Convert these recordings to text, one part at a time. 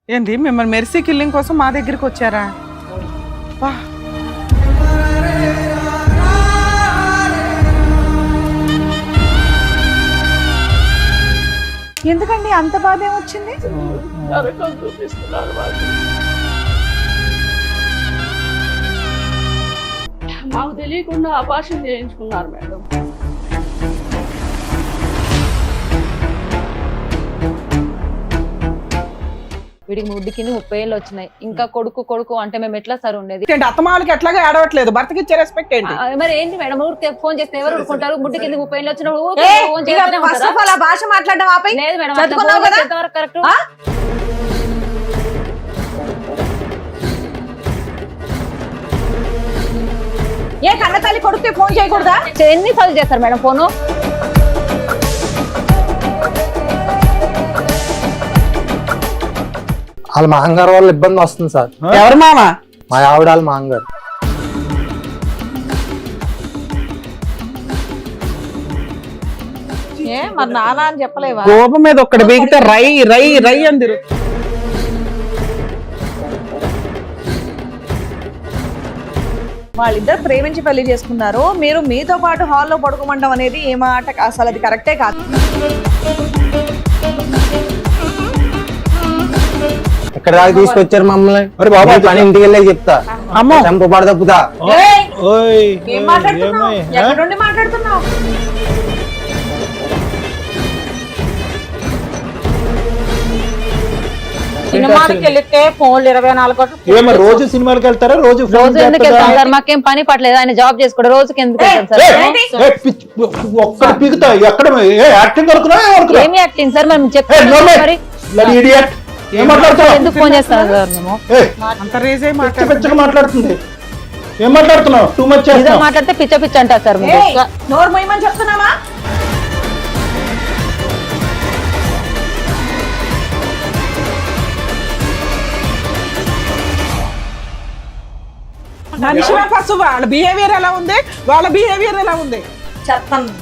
ఏంటి మిమ్మల్ని mercy killing కోసం మా దగ్గరికి వచ్చారా? ఎందుకండి అంత బాధ ఏమొచ్చింది? మాకు తెలియకుండా ఆపరేషన్ చేయించుకున్నారు మేడం. వీడికి ముడ్డి కింద 30 ఏళ్ళు వచ్చినాయి. ఇంకా కొడుకు అంటే మేము ఎట్లా సార్ ఉండేది? అత్తమాలకి ఎట్లాగా ఆడవట్లేదు, భర్తకి ఇచ్చే రెస్పెక్ట్ ఏంటి? మరి ఏంటి మేడం, ఊరికి ఫోన్ చేస్తే ఎవరు ఊరుకుంటారు? ముడ్డి కింద 30 ఏళ్ళు వచ్చినప్పుడు భాష మాట్లాడడం ఆపై. లేదు మేడం, ఎంతవరకు కరెక్ట్? ఏ కన్నతల్లి కొడుకు ఫోన్ చేయకూడదా? ఎన్నిసార్లు చేస్తారు మేడం ఫోను? వాళ్ళ మాంగారు వాళ్ళ ఇబ్బంది వస్తుంది సార్. ఎవరు మామ? మా ఆవిడ వాళ్ళ మాంగారు. ఏ మరి నానా అని చెప్పలేవా? కోపం మీద ఒక్కడి బీగితే రై రై రై అందిరు. వాళ్ళిద్దరు ప్రేమించి పెళ్లి చేసుకున్నారు, మీరు మీతో పాటు హాల్లో పడుకోమండం అనేది ఏ మాట? అసలు అది కరెక్టే కాదు. ఎక్కడ దాకా తీసుకొచ్చారు మమ్మల్ని? బాబా పని ఇంటికి వెళ్ళే చెప్తా. అమ్మో చంప పడదప్పుదా. ఏం మాట్లాడుతున్నావు? ఎక్కడ నుండి మాట్లాడుతున్నావు? సినిమాకి వెళ్తే ఫోన్లు 24 గంటలు. ఏమో రోజు సినిమాకి వెళ్తారా? రోజు ఎందుకు వెళ్తాం సార్? మాకేం పని పట్టలేదు, ఆయన జాబ్ చేసుకోడు. రోజుకి ఎందుకు వెళ్తాం సార్? ఒక్కడ పీకుతా. ఎక్కడ యాక్టింగ్ అనుకున్నా? ఏమి యాక్టింగ్ సార్? మనం చెప్తాం. ఎందుకు ఫోన్ చేస్తాను సార్? మేము అంత రేజే మాట్లాడుతుంది. ఏం మాట్లాడుతున్నావు? టూ మచ్ మాట్లాడితే పిచ్చ పిచ్చ అంటారు సార్. నోరు మొయ్యమని చెప్తున్నావా? మనిషి ఫస్ట్ వాళ్ళ బిహేవియర్ ఎలా ఉంది, వాళ్ళ బిహేవియర్ ఎలా ఉంది చెప్తాను.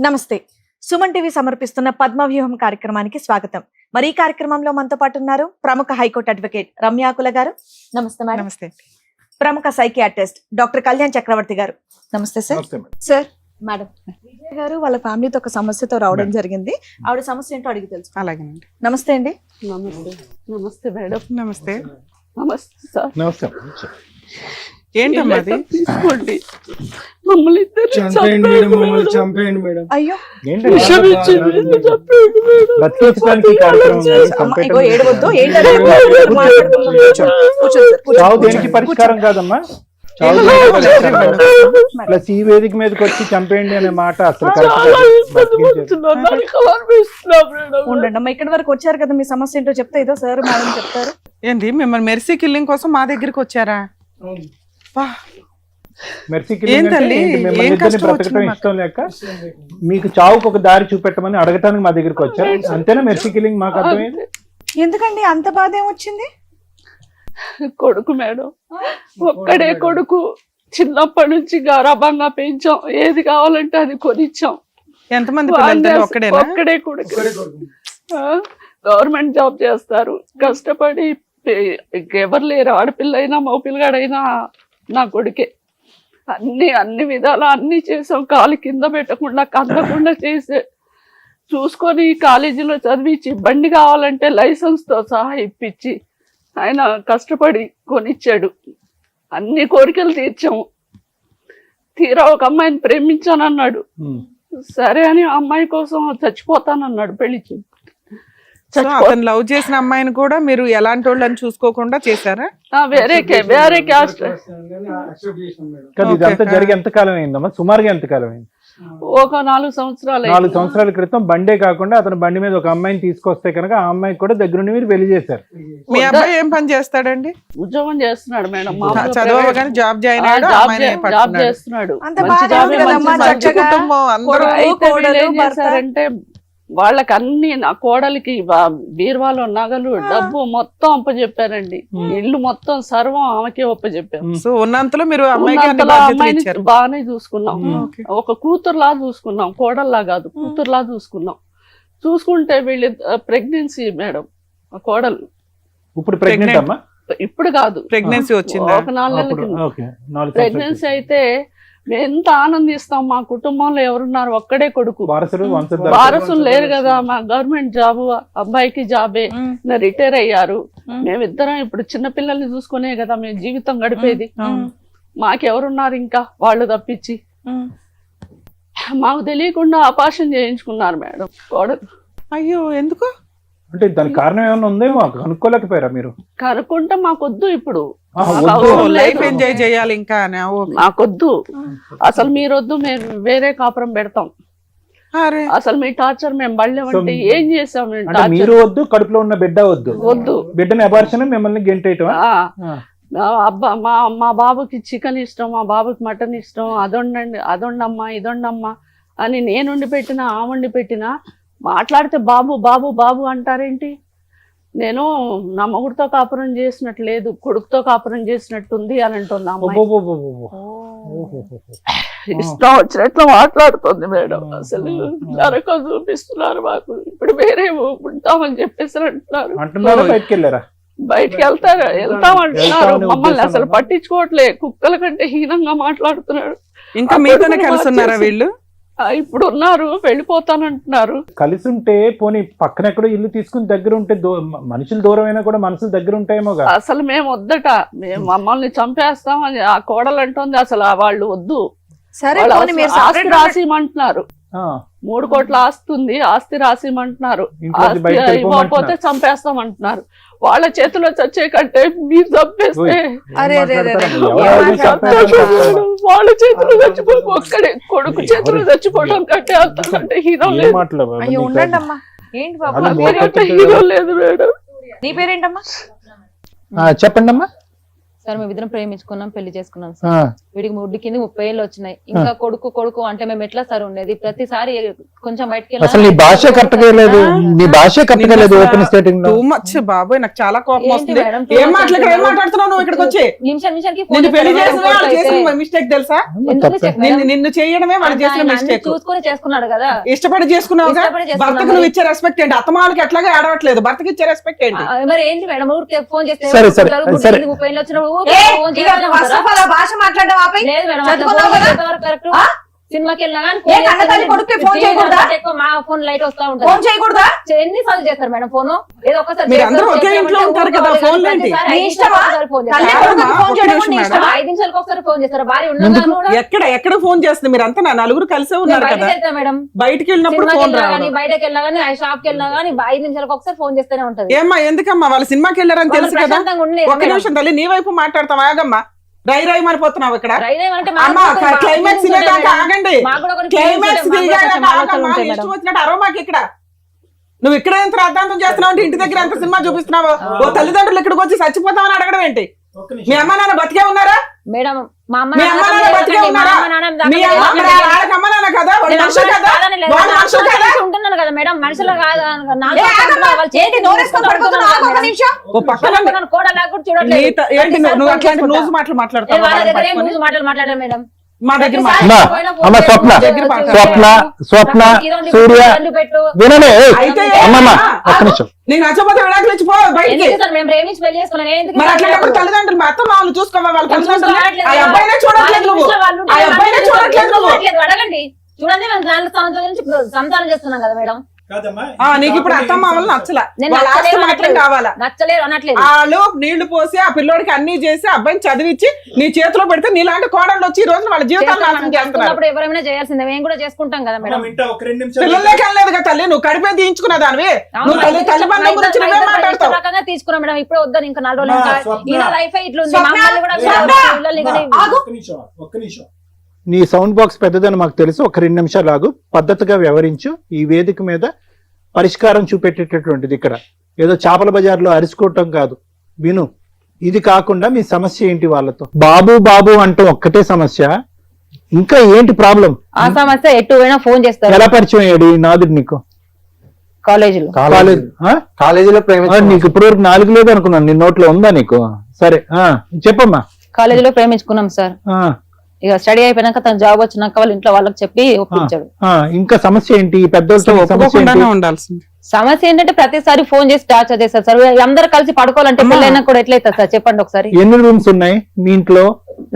నమస్తే, సుమన్ టీవీ సమర్పిస్తున్న పద్మవ్యూహం కార్యక్రమానికి స్వాగతం. మరి ఈ కార్యక్రమంలో మనతో పాటు ఉన్నారు ప్రముఖ హైకోర్టు అడ్వకేట్ రమ్యాకుల గారు. నమస్తే మేడం. నమస్తే. ప్రముఖ సైకియాట్రిస్ట్ డాక్టర్ కళ్యాణ్ చక్రవర్తి గారు. నమస్తే సార్. సార్, మేడం విజయ్ గారు వాళ్ళ ఫ్యామిలీతో ఒక సమస్యతో రావడం జరిగింది. ఆవిడ సమస్య ఏంటో అడిగి తెలుసు. అలాగేనండి. నమస్తే అండి. నమస్తే మేడం. నమస్తే. నమస్తే సార్. నమస్తే. ఏంటమ్మా అది? తీసుకోండి, మమ్మల్ని చంపేయండి మేడం. అయ్యో ఏడవద్దు. చావు దేనికి పరిష్కారం కాదమ్మా. ప్లస్ ఈ వేదిక మీదకి వచ్చి చంపేయండి అనే మాట అసలు ఉండండి అమ్మా. ఇక్కడి వరకు వచ్చారు కదా, మీ సమస్య ఏంటో చెప్తే ఏదో సార్ మేడం చెప్తారు. ఏంటి మిమ్మల్ని మెర్సీ కిల్లింగ్ కోసం మా దగ్గరికి వచ్చారా? బ్రతకటం ఇష్టం లేక మీకు చావుకు ఒక దారి చూపెట్టమని అడగటానికి మా దగ్గరికి వచ్చారు. అంతేనా మెర్సీ కిల్లింగ్? మాకు అర్థమైంది. ఎందుకండి అంత బాధ ఏమొచ్చింది? కొడుకు మేడం, ఒక్కడే కొడుకు. చిన్నప్పటి నుంచి గారాబంగా పెంచాం, ఏది కావాలంటే అది కొనిచ్చాం. ఎంతమంది? ఒక్కడే కొడుకు. గవర్నమెంట్ జాబ్ చేస్తారు, కష్టపడి. ఎవరు లేరు, ఆడపిల్ల అయినా మగపిల్లగాడైనా నా కొడుకే. అన్ని విధాలా అన్ని చేసాం. కాలు కింద పెట్టకుండా కందకుండా చేసే చూసుకొని కాలేజీలో చదివించి, బండి కావాలంటే లైసెన్స్ తో సహా ఇప్పించి ఆయన కష్టపడి కొనిచ్చాడు. అన్ని కోరికలు తీర్చాము. తీరా ఒక అమ్మాయిని ప్రేమించానన్నాడు. సరే అని ఆ అమ్మాయి కోసం చచ్చిపోతానన్నాడు. పెళ్లి అతను లవ్ చేసిన అమ్మాయిని కూడా మీరు ఎలాంటి వాళ్ళని చూసుకోకుండా చేశారా? వేరే క్యాస్ట్. ఇదంతా జరిగి ఎంత కాలం అయిందమ్మా? సుమారుగా ఎంత కాలం అయింది? ఒక 4 సంవత్సరాలు. 4 సంవత్సరాల క్రితం బండే కాకుండా అతను బండి మీద ఒక అమ్మాయిని తీసుకొస్తే కనుక ఆ అమ్మాయికి కూడా దగ్గరుండి మీరు పెళ్లి చేశారు. మీ అబ్బాయి ఏం పని చేస్తాడండి? ఉద్యోగం చేస్తున్నాడు మేడం. చదవగానే జాబ్ జాయిన్ జాబ్ చేస్తున్నాడు. అంత బాగా చేశారంటే వాళ్ళకి అన్ని నా కోడలికి బీరువాలో నగలు డబ్బు మొత్తం అప్పచెప్పారండి. ఇల్లు మొత్తం సర్వం ఆమెకే అప్పచెప్పాము. సో ఉన్నంతలో మీరు అమ్మాయికి అన్ని ఉన్నంతలో బాధ్యతలు అమ్మాయిని ఇచ్చారు. బాగానే చూసుకున్నాం. ఓకే. ఒక కూతురులా చూసుకున్నాం, కోడల్లా కాదు కూతురులా చూసుకున్నాం. చూసుకుంటే వీళ్ళు ప్రెగ్నెన్సీ మేడం కోడలు ఇప్పుడు ప్రెగ్నెంట్ అమ్మా? ఇప్పుడు కాదు, ప్రెగ్నెన్సీ వచ్చిందా? ఒక 4 నెలల అప్పుడు కింద ఓకే 4 ప్రెగ్నెన్సీ అయితే మేము ఎంత ఆనందిస్తాం. మా కుటుంబంలో ఎవరున్నారు, ఒక్కడే కొడుకు, వారసులు లేరు కదా. మా గవర్నమెంట్ జాబ్, అబ్బాయికి జాబే, రిటైర్ అయ్యారు. మేమిద్దరం ఇప్పుడు చిన్న పిల్లల్ని చూసుకునే కదా మేము జీవితం గడిపేది. మాకెవరున్నారు ఇంకా వాళ్ళు తప్పించి? మాకు తెలియకుండా ఆపరేషన్ చేయించుకున్నారు మేడం కోడలు. అయ్యో ఎందుకు? అంటే దానికి కారణం ఏమైనా ఉందేమో కనుక్కోలేకపోయారా మీరు? కనుక్కుంటే మాకొద్దు, ఇప్పుడు లైఫ్ ఎంజాయ్ చేయాలి ఇంకా అని. ఓకే. మాకొద్దు అసలు, మీరొద్దు, మేము వేరే కాపురం పెడతాం. అరే అసలు మీ టార్చర్ మేము బళ్ళేమంటే ఏం చేసాం? మేము అంటే టార్చర్ మీరు వద్దు, కడుపులో ఉన్న బిడ్డ వద్దు, వద్దు, బిడ్డని అబార్షన్ మిమ్మల్ని గెంటేయటం. అబ్బా మా బాబుకి చికెన్ ఇష్టం, మా బాబుకి మటన్ ఇష్టం, అదొండండి, అదొండమ్మా, ఇదొండమ్మా అని నేను వండి పెట్టినా, ఆ వండి పెట్టినా మాట్లాడితే బాబు బాబు బాబు అంటారేంటి? నేను నా మొగుడితో కాపురం చేసినట్టు లేదు, కొడుకుతో కాపురం చేసినట్టుంది అని అంటుంది అమ్మాయి. ఇష్టం వచ్చినట్లు మాట్లాడుతుంది మేడం. అసలు నరకం చూపిస్తున్నారు మాకు. ఇప్పుడు వేరే ఉంటామని చెప్పేసి అంటున్నారు. బయటికి వెళ్తామంటున్నారు. మమ్మల్ని అసలు పట్టించుకోవట్లే, కుక్కల కంటే హీనంగా మాట్లాడుతున్నాడు. ఇంకా మీతోనే కలిసి ఉన్నారా వీళ్ళు? ఇప్పుడు ఉన్నారు, వెళ్ళిపోతానంటున్నారు. కలిసి ఉంటే పోనీ పక్కన ఎక్కడో ఇల్లు తీసుకుని దగ్గర ఉంటే మనుషులు దూరం అయినా కూడా మనసులు దగ్గర ఉంటాయేమో. అసలు మేము వద్దట, మేము మమ్మల్ని చంపేస్తామని ఆ కోడలు అంటుంది. అసలు వాళ్ళు వద్దు, ఆస్తి రాసిమంటున్నారు. 3 కోట్ల ఆస్తి ఉంది, ఆస్తి రాసిమంటున్నారు. ఆస్తి ఇవ్వకపోతే చంపేస్తామంటున్నారు. వాళ్ళ చేతిలో చచ్చే కంటే మీరు చంపేస్తే వాళ్ళ చేతిలో చచ్చిపో, ఒక్కడే కొడుకు చేతిలో చచ్చిపోవడం కంటే అంతకంటే హీరో లేదు. హీరో లేదు మేడం. నీ పేరేంటమ్మా? చెప్పండి అమ్మా. సార్ మేమిద్దరం ప్రేమించుకున్నాం, పెళ్లి చేసుకున్నాం సార్. వీడికి 3 కింద 30 ఏళ్ళు వచ్చినాయి. ఇంకా కొడుకు కొడుకు అంటే మేము ఎట్లా సార్ ఉండేది? ప్రతిసారి కొంచెం బయటకి అసలు నీ భాష కరెక్ట్గా లేదు, నీ భాష కరెక్ట్గా లేదు. ఓపెన్ స్టేటింగ్ లో టూ మచ్ బాబోయ్, నాకు చాలా కోపం వస్తుంది. ఏం మాట్లాడుతున్నావు నువ్వు ఇక్కడికి వచ్చి? నిమిషానికి మిస్టేక్ తెలుసా? నిన్ను చేయడమే వాళ్ళు చేసిన మిస్టేక్. చూసుకొని చేసుకున్నాడు కదా, ఇష్టపడి చేసుకున్నావు. భర్తకు నువ్వు ఇచ్చే రెస్పెక్ట్ ఏంటి? అత్తమాలకి ఎట్లాగా ఆడవట్లేదు, భర్తకి ఇచ్చే రెస్పెక్ట్ ఏంటి? మరి ఏంటి మేడం? ఊరికి ఫోన్ చేస్తే 30 ఏళ్ళు వచ్చిన భాష మాట్లాడడం ఆపై సినిమాకి వెళ్ళినా మా ఫోన్ లైట్ వస్తా ఫోన్ చేయకూడదా? ఎన్నిసార్లు చేస్తారు మేడం ఫోన్? ఏదో ఒకసారి మీరు అందరూ ఒకే ఇంట్లో ఉంటారు కదా, ఫోన్ ఏంటి? 5 నిమిషాలకు ఒకసారి ఫోన్ చేస్తారు. భార్య ఉండగా ఎక్కడ ఫోన్ చేస్తుంది? మీరు అంతా నా నలుగురు కలిసే ఉన్నారు కదా. మేడం బయటికి వెళ్ళినప్పుడు ఫోన్ రావాలి, బయటకి వెళ్ళినా కానీ షాప్ కి వెళ్ళినా కానీ 5 నిమిషాలకు ఒకసారి ఫోన్ చేస్తూనే ఉంటది. ఏమ్మా ఎందుకమ్మా? వాళ్ళు సినిమాకి వెళ్ళారని తెలుసు కదా. ఒక్క నిమిషం తల్లి, నీ వైపు మాట్లాడతాం. ఆగమ్మా, రై మారిపోతున్నావు ఇక్కడ. క్లైమాక్స్ ఆగండి, క్లైమాక్స్ ఇష్టం వచ్చినట్టు అరోమాకి ఇక్కడ. నువ్వు ఇక్కడ ఎంత రాద్ధాంతం చేస్తున్నావు అంటే ఇంటి దగ్గర ఎంత సినిమా చూపిస్తున్నావు? ఓ తల్లిదండ్రులు ఇక్కడికి వచ్చి చచ్చిపోతామని అడగడం ఏంటి? మీ అమ్మ నాన్న బతికే ఉన్నారా? మేడం మా అమ్మ మీ అమ్మ నాన్న బతికే ఉన్నారా? వాళ్ళకి అమ్మ నాన్న కదా, ఉంటున్నాను కదా మేడం, మనుషులు కాదు. నువ్వు మాటలు మాట్లాడతావు మేడం. మా దగ్గర స్వప్న సూర్య వినలే. ఒక్క నిమిషం, నీకు నచ్చకపోతే విడాకులు ఇచ్చిపో బయటికి. మేము ప్రేమించి పెళ్లి చేసుకున్నాను. మరి అట్లాంటప్పుడు తల్లిదండ్రులు మా అత్త మామూలు చూసుకోవాలి. వాళ్ళ తల్లిదండ్రులు ఆ అబ్బాయినే చూడట్లేదు నువ్వు, ఆ అబ్బాయినే చూడట్లేదు నువ్వు. అడగండి, చూడండి మేము దాని సంతానం చేస్తున్నాం కదా మేడం. నీకు ఇప్పుడు అత్త మామూలు నచ్చలా, మాత్రం కావాలా? నచ్చలేదు అనట్లేదు. వాళ్ళు నీళ్లు పోసి ఆ పిల్లోడికి అన్ని చేసి అబ్బాయిని చదివించి నీ చేతిలో పెడితే నీలాంటి కోడళ్ళు వచ్చి ఈ రోజు వాళ్ళ జీవితాలు ఎవరైనా చేయాల్సిందే, మేము కూడా చేసుకుంటాం కదా మేడం. పిల్లలే కనలేదు కదా తల్లి, నువ్వు కడిపే తీయించుకున్న దానివి. నువ్వు తల్లి బంధం గురించి మాట్లాడతావు. రకంగా తీసుకున్నాం మేడం. ఇప్పుడు వద్దని ఇంకా 4 రోజులు లైఫ్ ఇట్లుంది. నీ సౌండ్ బాక్స్ పెద్దదని మాకు తెలుసు. ఒక 2 నిమిషాలు ఆగు, పద్ధతిగా వ్యవహరించు. ఈ వేదిక మీద పరిష్కారం చూపెట్టేటటువంటిది. ఇక్కడ ఏదో చేపల బజార్లో అరుచుకోవటం కాదు. విను, ఇది కాకుండా మీ సమస్య ఏంటి? వాళ్ళతో బాబు బాబు అంటూ ఒక్కటే సమస్య, ఇంకా ఏంటి ప్రాబ్లం? ఆ సమస్య ఎటు పోయినా ఫోన్ చేస్తారు. ఎలా పరిచయం అయ్యాడు ఈ నాదుడు నీకు? కాలేజీలో కాలేజ్ కాలేజీలో నీకు ఇప్పుడు వరకు 4 లేదు అనుకున్నాను, నీ నోట్లో ఉందా నీకు? సరే చెప్పమ్మా. కాలేజీలో ప్రేమించుకున్నాం సార్. ఆ, ఇక స్టడీ అయిపోయినాక తన జాబ్ వచ్చినాక వాళ్ళ ఇంట్లో వాళ్ళకి చెప్పి ఒప్పించాడు. ఇంకా సమస్య ఏంటి? ఈ పెద్దోళ్ళతో సమస్య ఏంటి? ఒప్పుకోకుండానే ఉండాల్సింది. సమస్య ఏంటంటే ప్రతిసారి ఫోన్ చేసి టార్చర్ చేస్తారు సార్. అందరు కలిసి పడుకోవాలంటే పెళ్ళైనా కూడా ఎట్లయితుంది సార్ చెప్పండి ఒకసారి. ఎన్ని రూమ్స్ ఉన్నాయి మీ ఇంట్లో?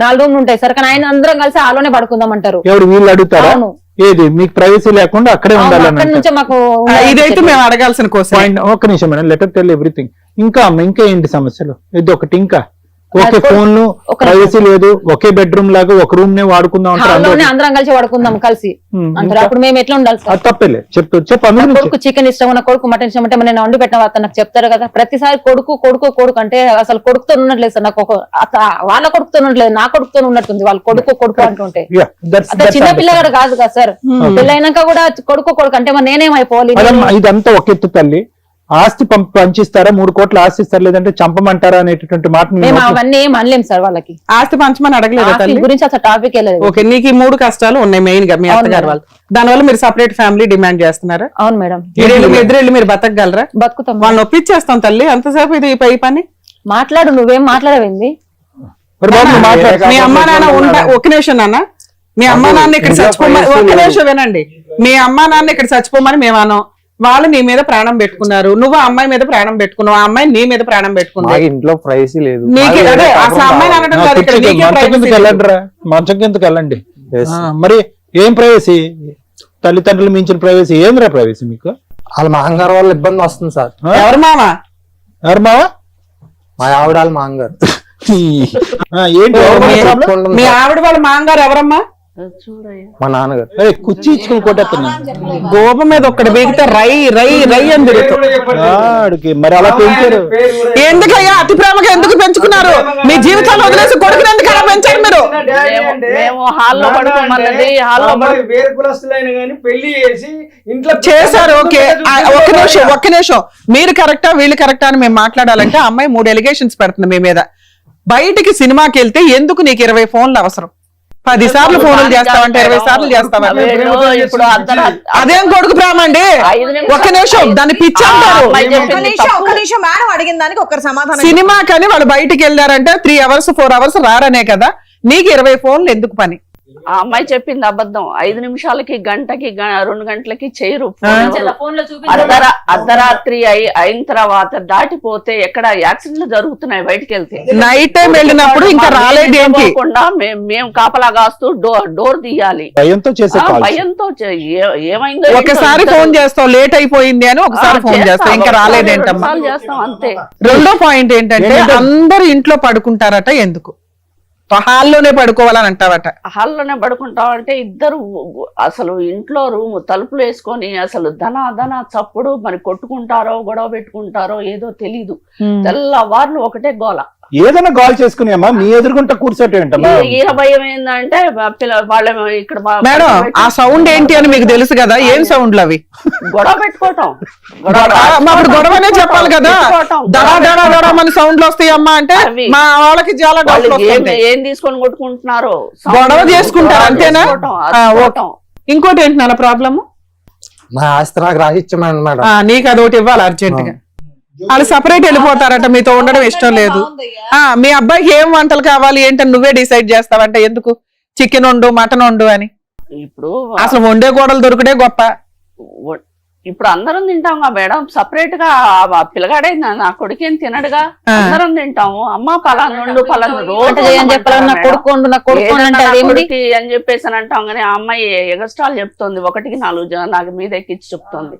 4 రూమ్లు ఉంటాయి సార్, కానీ ఆయన అందరం కలిసి ఆలోనే పడుకుందాం అంటారు. ఎవరు వీళ్ళు అడుగుతారా? అవును. ఏది మీకు ప్రైవసీ లేకుండా అక్కడే ఉండాలని అక్కడి నుంచే మాకు ఇదైతే మేము అడగాల్సిన కోసం. ఒక్క నిమిషం మేడం, లెటర్ టెల్ ఎవ్రీథింగ్. ఇంకా ఇంకా ఏంటి సమస్యలు? ఇది ఒకటి. ఇంకా ఒకే ఫోన్, ప్రైవసీ లేదు, ఒకే బెడ్రూమ్ లాగా ఒక రూమ్ నే వాడుకుందాం హాల్లోనే అందరం కలిసి పడుకుందాం కలిసి అంటారు. అప్పుడు మేము ఎట్లా ఉండాలి సార్? తప్పలే చెప్పు. కొడుకు చికెన్ ఇష్టం, నా కొడుకు మటన్ ఇష్టం అంటే నేను వండి పెట్టిన అతను నాకు చెప్తారు కదా. ప్రతిసారి కొడుకు కొడుకు కొడుకు అంటే అసలు కొడుకుతో ఉన్నట్లేదు సార్. నాకు వాళ్ళ కొడుకుతో ఉన్నట్లేదు, నా కొడుకుతో ఉన్నట్టుంది. వాళ్ళు కొడుకు కొడుకు అంటుంటే అతను చిన్న పిల్లగాడు కాదు కదా సార్. పెళ్ళైనాక కూడా కొడుకు కొడుకు అంటే మరి నేనేమైపోవాలి? ఇదంతా ఒక ఎత్తు తల్లి. ఆస్తి పంచిస్తారా? 3 కోట్ల ఆస్తి ఇస్తారు, లేదంటే చంపమంటారా అనేటటువంటి మాట మేము అవన్నీ ఏం అనలేం సార్. వాళ్ళకి ఆస్తి పంచమని అడగలేదు తల్లి గురించి అసలు టాపిక్ వెళ్ళలేదు. ఓకే, నీకు 3 కష్టాలు ఉన్నాయి మెయిన్ గా మీ అత్తగారు వాళ్ళు. దానివల్ల మీరు సపరేట్ ఫ్యామిలీ డిమాండ్ చేస్తున్నారా? అవును మేడం. ఎదురెళ్ళి మీరు బతకగలరా? బతుకుతాం. వాళ్ళని ఒప్పించేస్తాం తల్లి. అంతసేపు ఇది పై పని మాట్లాడు, నువ్వేం మాట్లాడవేంది? మీ అమ్మా నాన్న ఒక నిమిషం నాన్న, మీ అమ్మా నాన్న ఇక్కడ చచ్చిపోమని ఒక్క నిమిషం వినండి. మీ అమ్మా నాన్న ఇక్కడ చచ్చిపోమని మేము అన్నాం. వాళ్ళు నీ మీద ప్రాణం పెట్టుకున్నారు, నువ్వు ఆ అమ్మాయి మీద ప్రాణం పెట్టుకున్నావు, ఆ అమ్మాయి నీ మీద ప్రాణం పెట్టుకున్నా. ఇంట్లో ప్రైవసీ లేదు. అసలు అమ్మాయిని అనడం కాదు ఇక్కడ. మంచం కిందకి వెళ్ళండి. మరి ఏం ప్రైవసీ? తల్లిదండ్రులు మించిన ప్రైవసీ ఏంద్రా ప్రైవసీ మీకు? వాళ్ళ మాంగారు వాళ్ళ ఇబ్బంది వస్తుంది సార్. ఎవరు మామ? ఎవరు మావా? మా ఆవిడ వాళ్ళ మాంగారు. ఏంటి మీ ఆవిడ వాళ్ళ మాంగారు ఎవరమ్మా? మా నాన్నగారు. కుర్చీ ఇచ్చుకుని కొట్టేస్తున్నా. గోప మీద ఒక్కడు బీగితే రై రై రై అని తిరుగుతాడు. మరి అలా పెంచారు ఎందుకయ్యా? అతి ప్రేమగా ఎందుకు పెంచుకున్నారు? మీ జీవితాలు వదిలేసి కొడుకుని ఎందుకు అలా పెంచారు మీరు? చేశారు. ఓకే, ఒక్క నిమిషం. మీరు కరెక్టా వీళ్ళు కరెక్టా అని మేము మాట్లాడాలంటే అమ్మాయి 3 ఎలిగేషన్స్ పెడుతుంది మీ మీద. బయటికి సినిమాకి వెళ్తే ఎందుకు నీకు 20 ఫోన్లు అవసరం? 10 సార్లు ఫోన్లు చేస్తావంటే 20 సార్లు చేస్తావా? అదేం కొడుకు ప్రేమ అండి? ఒక్క నిమిషం, దాన్ని పిచ్చి అంటారు. సినిమా కానీ వాళ్ళు బయటికి వెళ్ళారంటే 3 అవర్స్ 4 అవర్స్ రారనే కదా. నీకు 20 ఫోన్లు ఎందుకు పని? ఆ అమ్మాయి చెప్పింది అబద్ధం. 5 నిమిషాలకి గంటకి 2 గంటలకి చేయరు. అర్ధరాత్రి అయిన తర్వాత దాటిపోతే ఎక్కడ యాక్సిడెంట్లు జరుగుతున్నాయి. బయటకి వెళ్తే నైట్ టైం వెళ్ళినప్పుడు ఇంకా రాలేదు మేము కాపలా కాస్తూ డోర్ తీయాలి. భయంతో ఏమైందో ఒకసారి ఫోన్ చేస్తావు లేట్ అయిపోయింది అని, ఒకసారి ఫోన్ చేస్తావు ఇంకా రాలేదేంటమ్మా. చేస్తాం అంతే. రెండో పాయింట్ ఏంటంటే అందరు ఇంట్లో పడుకుంటారట, ఎందుకు హాల్లోనే పడుకోవాలని అంటావట? హాల్లోనే పడుకుంటామంటే ఇద్దరు అసలు ఇంట్లో రూమ్ తలుపులు వేసుకొని అసలు ధన చప్పుడు మరి కొట్టుకుంటారో గొడవ పెట్టుకుంటారో ఏదో తెలీదు. తెల్లవార్లు ఒకటే గోల. ఏదైనా కాల్ చేసుకుని అమ్మా మీ ఎదురుకుంటా కూర్చోటం ఈయన భయం ఏంటంటే వాళ్ళ ఇక్కడ మేడం ఆ సౌండ్ ఏంటి అని మీకు తెలుసు కదా. ఏం సౌండ్లు అవి? గొడవ పెట్టుకోవటం. అప్పుడు గొడవనే చెప్పాలి కదా. మన సౌండ్లు వస్తాయి అమ్మా అంటే మా వాళ్ళకి చాలా ఏం తీసుకొని కొట్టుకుంటున్నారు, గొడవ చేసుకుంటారు అంతేనా? ఇంకోటి ఏంటి నాన్న ప్రాబ్లమ్? మా ఆస్తి నాకు రాసిచ్చామండి మేడం. నీకు అదొకటి ఇవ్వాలి అర్జెంట్ గా. వాళ్ళు సపరేట్ వెళ్ళిపోతారట, మీతో ఉండడం ఇష్టం లేదు. మీ అబ్బాయికి ఏం వంటలు కావాలి ఏంటని నువ్వే డిసైడ్ చేస్తావంటే ఎందుకు? చికెన్ వండు మటన్ వండు అని. ఇప్పుడు అసలు వండే గోడలు దొరికితే గొప్ప. ఇప్పుడు అందరం తింటాం మేడం. సపరేట్ గా పిల్లగాడే నా కొడుకేం తినడుగా. అందరం తింటాము. అమ్మ పలాను పలాను రోజు అని చెప్పేసి అని అంటాం. కానీ ఆ అమ్మాయి ఎగస్ట్రాల్ చెప్తుంది. 1కి 4 నాకు మీద ఎక్కించి చెప్తుంది.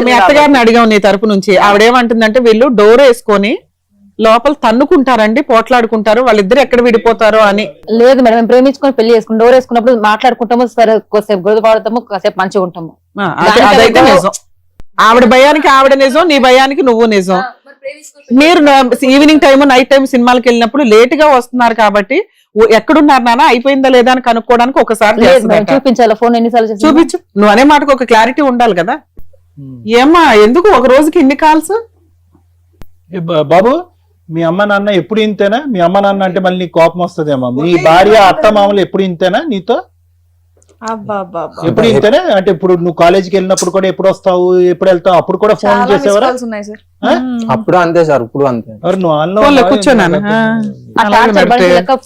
మీ అత్తగారిని అడిగాం నీ తరపు నుంచి. ఆవిడేమంటుందంటే వీళ్ళు డోర్ వేసుకొని లోపల తన్నుకుంటారండి, పోట్లాడుకుంటారు, వాళ్ళిద్దరు ఎక్కడ విడిపోతారో అని. లేదు మేడం, మేము ప్రేమించుకొని పెళ్లి చేసుకుని డోర్ వేసుకున్నప్పుడు మాట్లాడుకుంటాము, సరే కొద్దిసేపు గొడవ పడతాము, కాసేపు మంచిగా ఉంటాము. అదైతే నిజం. ఆవిడ భయానికి ఆవిడ నిజం, నీ భయానికి నువ్వు నిజం. మీరు ఈవినింగ్ టైం నైట్ టైం సినిమాలకు వెళ్ళినప్పుడు లేట్ గా వస్తున్నారు కాబట్టి ఎక్కడున్నారు నాన్న అయిపోయిందా లేదా అని కనుక్కోవడానికి ఒకసారి చూపించాలి. ఫోన్ ఎన్నిసార్లు చూపించు. నువ్వు అనే మాటకు ఒక క్లారిటీ ఉండాలి కదా. ఏమ్మా ఎందుకు ఒక రోజుకి ఇన్ని కాల్స్? బాబు మీ అమ్మ నాన్న ఎప్పుడు ఇంతేనా? మీ అమ్మ నాన్న అంటే మళ్ళీ కోపం వస్తుందేమో. మీ భార్య అత్త మామలు ఎప్పుడు ఇంతేనా నీతో? ఎప్పుడు ఇంతనే అంటే ఇప్పుడు నువ్వు కాలేజీకి వెళ్ళినప్పుడు కూడా ఎప్పుడు వస్తావు ఎప్పుడు వెళ్తావు అప్పుడు కూడా ఫోన్ చాలా చేసేవారా మిస్ కాల్స్ ఉన్నాయి సార్. అప్పుడు అంతే సార్ ఇప్పుడు అంతే ఎవరు నువ్వు ఫోన్లో ఆన్లో కూర్చోన్నాను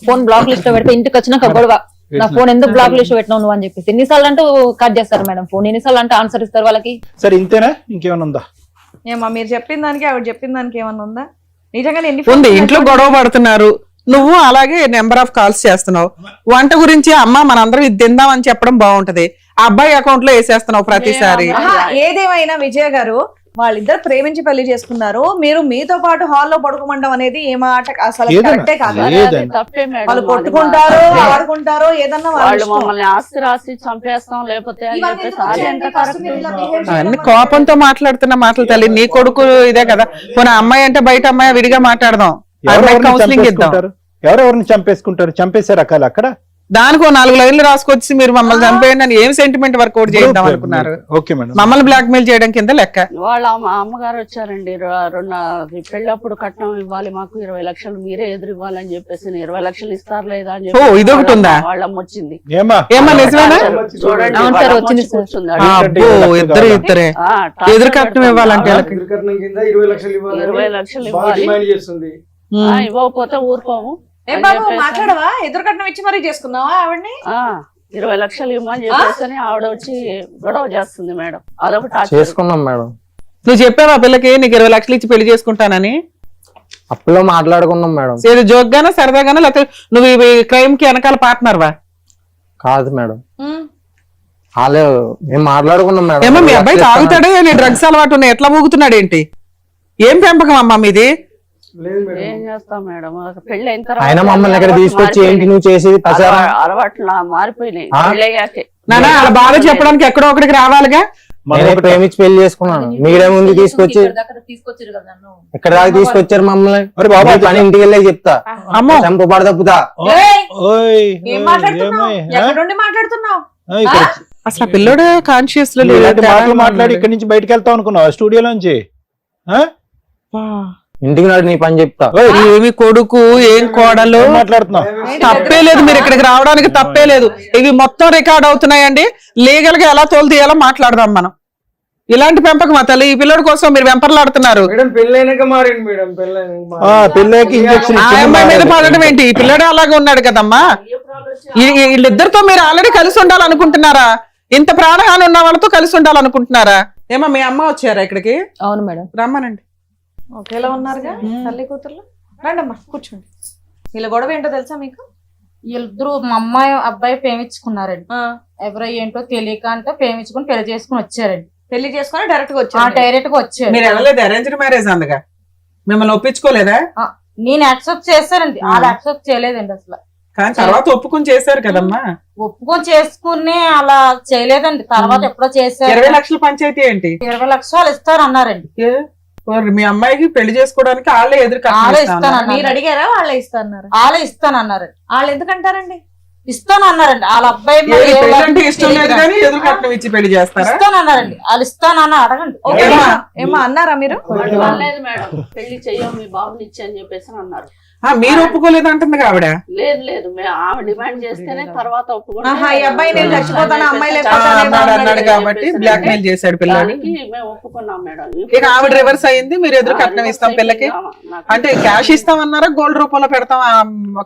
ఫోన్ బ్లాక్ లిస్ట్ లో పెడితే ఇంటికి వచ్చినాక గొడవ నా ఫోన్ ఎందుకు బ్లాక్ లిస్ట్ పెట్టినావు నువ్వు అని చెప్పేసి ఎన్నిసార్లు అంటూ కట్ చేస్తారు మేడం ఫోన్, ఎన్నిసార్లు అంటే ఆన్సర్ ఇస్తారు వాళ్ళకి. సరే ఇంతేనా ఇంకేమైనా ఉందా? ఏమా మీరు చెప్పిన దానికి ఆవిడ చెప్పిన దానికి ఏమన్నా ఉందా? నిజంగానే ఎన్ని ఉంది, ఫోన్స్ ఇంట్లో గొడవ పడుతున్నారు, నువ్వు అలాగే నెంబర్ ఆఫ్ కాల్స్ చేస్తున్నావు. వంట గురించి అమ్మ మనందరం ఇది తిందామని చెప్పడం బాగుంటది, ఆ అబ్బాయి అకౌంట్ లో వేసేస్తున్నావు ప్రతిసారి. ఆహా, ఏదేమైనా విజయ గారు వాళ్ళిద్దరు ప్రేమించి పెళ్లి చేసుకున్నారు, మీరు మీతో పాటు హాల్లో పడుకోమండం అనేది ఏ మాట అసలు ఏదైనా, కరెక్టే కాదు. ఏదైనా. తప్పే మేడం. వాళ్ళు కొట్టుకుంటారు ఆడుకుంటారు ఏదన్నా వాళ్ళ వాళ్ళు ఇష్టం. మమ్మల్ని ఆస్తి రాసి చంపేస్తాం లేకపోతే అని ఇవన్నీ చెప్పేసి ఎందుకు అది చేయండి? ఎంత ఫస్ట్ correct? మీరు ఇలా behave చేయడం అన్ని వల్ల- కోపంతో మాట్లాడుతున్న మాటలు తల్లి. నీ కొడుకు ఇదే కదా, పోనీ అమ్మాయి అంటే బయట అమ్మాయి విడిగా మాట్లాడదాం, ఎవరెవరిని కౌన్సిలింగ్ ఇద్దాం. చంపేసుకుంటారు? ఎవరెవరిని చంపేసుకుంటారు? చంపేసే రకాలు అక్కడ దానికి 4 లైన్లు రాసుకొచ్చి మీరు మమ్మల్ని చంపేయండి అని ఏం సెంటిమెంట్ వర్కౌట్ చేద్దాం అనుకున్నారు? Okay madam. మమ్మల్ని బ్లాక్ మెయిల్ చేయడం కింద లెక్క. వాళ్ళ అమ్మగారు వచ్చారండి, పెళ్ళప్పుడు కట్నం ఇవ్వాలి మాకు 20 లక్షలు మీరే ఎదురు ఇవ్వాలని చెప్పేసి 20 లక్షలు ఇస్తారు లేదా అని ఓ, ఇదొకటి ఉందా? వాళ్ళమ్మ వచ్చింది. ఏమా ఏమా నిజమేనా? చూడండి అవును సార్, వాళ్ళ అమ్మ వచ్చింది వచ్చి కూర్చుంది. అబ్బో, ఇద్దరే ఆ, టార్చర్ ఎదురు కట్నం ఇవ్వాలంటే పెడతాం. వాళ్ళకి. 20 లక్షలు ఇవ్వాలి 20 లక్షలు ఇవ్వాలి, డిమాండ్ చేస్తుంది. ఇవ్వకపోతే ఊరుకోము ఏం అని బాబు చెప్పేసి. మాట్లాడవా? ఎదురు కట్నం ఇచ్చి మరీ చేసుకున్నావా ఆవిడ్ని? 20 లక్షలు ఇవ్వమని చెప్పేసి ఆవిడ వచ్చి గొడవ చేస్తుంది మేడం. అదొక టార్చర్. చేసుకున్నాం మేడం. నువ్వు చెప్పావా పిల్లకి నీకు 20 లక్షలు ఇచ్చి పెళ్లి చేసుకుంటానని? అప్పులో మాట్లాడుకున్నాం మేడం. ఏదో జోక్గానా సరదాగానా, లేకపోతే నువ్వు ఈ క్రైమ్ కి వెనకాల పార్ట్నర్వా? కాదు మేడం, ఉమ్. వాళ్ళే మేము మాట్లాడుకున్నాం మేడం. ఏమో మీ అబ్బాయి తాగుతాడే, డ్రగ్స్ అలవాటు ఉన్నాయి, ఎట్లా ఊగుతున్నాడు ఏంటి? ఏం పెంపకం అమ్మా మీది? లేదు మేడం. ఏం చేస్తాం మేడం, పెళ్లి అయిన ఆయన మమ్మల్ని ఇక్కడ తీసుకొచ్చి ఏంటి నువ్వు చేసేది పసారా? అలవాట్లు మారిపోయినాయి ఆ? పెళ్ళయ్యాకే. నానా వాళ్ళ బాధ చెప్పడానికి ఎక్కడో ఒకటికి రావాలిగా. నేనే ప్రేమించి పెళ్లి చేసుకున్నాను, మీరే ముందు తీసుకొచ్చి తీసుకొచ్చారు కదా నన్ను. ఇక్కడ దాకా తీసుకొచ్చారు మమ్మల్ని. అరే బాబు, ఈ పని ఇంటికి వెళ్ళే చెప్తా, అమ్మో చంపబాడు తప్పుతా. ఏయ్, ఓయ్ ఏం మాట్లాడుతున్నావు? ఎక్కడుండి మాట్లాడుతున్నావు? ఇక్కడ అసలు ఆ పిల్లోడు కాన్షియస్ లో ఇలాంటి మాటలు మాట్లాడి ఇక్కడి నుంచి బయటకు వెళ్తావు అనుకున్నావా స్టూడియోలోంచి? ఇంటికి నాడు నీ పని చెప్తా. ఏమి కొడుకు ఏం కోడలు మాట్లాడుతున్నావు? తప్పే లేదు, మీరు ఇక్కడికి రావడానికి తప్పే లేదు. ఇవి మొత్తం రికార్డ్ అవుతున్నాయండి, లీగల్ గా ఎలా తోలు తీయాలో మాట్లాడదాం మనం. ఇలాంటి పెంపకం మా తల్లి, ఈ పిల్లడి కోసం మీరు వెంపర్లాడుతున్నారు. మేడం పెళ్ళైనాక మారింది మేడం. పిల్లకి ఇంజక్షన్ ఆ అమ్మాయి మీద పడడం ఏంటి? ఈ పిల్లడు అలాగే ఉన్నాడు కదమ్మా. వీళ్ళిద్దరితో మీరు ఆల్రెడీ కలిసి ఉండాలనుకుంటున్నారా? ఇంత ప్రాణహాని ఉన్న వాళ్ళతో కలిసి ఉండాలనుకుంటున్నారా? ఏమో మీ అమ్మ వచ్చారా ఇక్కడికి? అవును మేడం. రమ్మనండి. ఒకేలా ఉన్నారుగా తల్లి కూతుర్లు. రండమ్మా కూర్చోండి. వీళ్ళ గొడవ ఏంటో తెలుసా మీకు? వీళ్ళిద్దరు మా అమ్మాయి అబ్బాయి ప్రేమించుకున్నారండి. ఆ, ఎవరో ఏంటో తెలియక అంటే ప్రేమించుకుని పెళ్లి చేసుకుని వచ్చారండి. పెళ్లి చేసుకుని డైరెక్ట్ గా వచ్చారు. డైరెక్ట్ గా వచ్చారు. మీరు వెళ్ళలేదు అరేంజ్డ్ మ్యారేజ్ అందుగా? మిమ్మల్ని ఒప్పించుకోలేదా? నేను యాక్సెప్ట్ చేస్తానండి, వాళ్ళు యాక్సెప్ట్ చేయలేదండి అసలు. కానీ తర్వాత ఒప్పుకొని చేశారు కదమ్మా. ఒప్పుకొని చేసుకుని అలా చేయలేదండి, తర్వాత ఎప్పుడో చేశారు. 20 లక్షల పంచాయతీ ఏంటి? 20 లక్షలు ఇస్తారు అన్నారండి. ఏ? ఓరి మీ అమ్మాయికి పెళ్లి చేసుకోవడానికి వాళ్ళే ఎదురు కట్నం వాళ్ళే ఇస్తా అన్నారా? ఇస్తానన్నారు. మీరు అడిగారా వాళ్ళే ఇస్తాన్నారు? వాళ్ళే ఇస్తానన్నారండి. వాళ్ళు ఎందుకంటారండి? ఇస్తానన్నారండి. వాళ్ళ అబ్బాయి మరి ఏది ఏ పెళ్లి వర్క్ అంటే ఇష్టం లేదు తెలియదు. కానీ ఎదురు కట్నం ఇచ్చి పెళ్లి చేస్తారా? ఇస్తానన్నారండి. వాళ్ళు ఇస్తానన్న అడగండి. ఓకేనా? ఏమో అన్నారా మీరు? వాళ్ళు అనలేదు మేడం, పెళ్లి చెయ్యం మీ బాబుని ఇచ్చి అని చెప్పేసి అన్నారు. మీరు ఒప్పుకోలేదు అంటుంది ఆవిడ. లేదు లేదు, ఆమె డిమాండ్ చేస్తేనే తర్వాత ఒప్పుకుంటే ఆహా, ఈ అబ్బాయి నేను చచ్చిపోతాను, అమ్మాయి ఆ, లేకపోతే అన్నాడు కాబట్టి బ్లాక్ మెయిల్ చేశాడు పిల్లాడు. దానికి మేము ఒప్పుకున్నాం మేడం. ఇక ఆవిడ రివర్స్ అయింది, మీరు ఎదురు కట్నం ఇస్తాం పిల్లకి అంటే క్యాష్ ఇస్తామన్నారా గోల్డ్ రూపంలో పెడతాం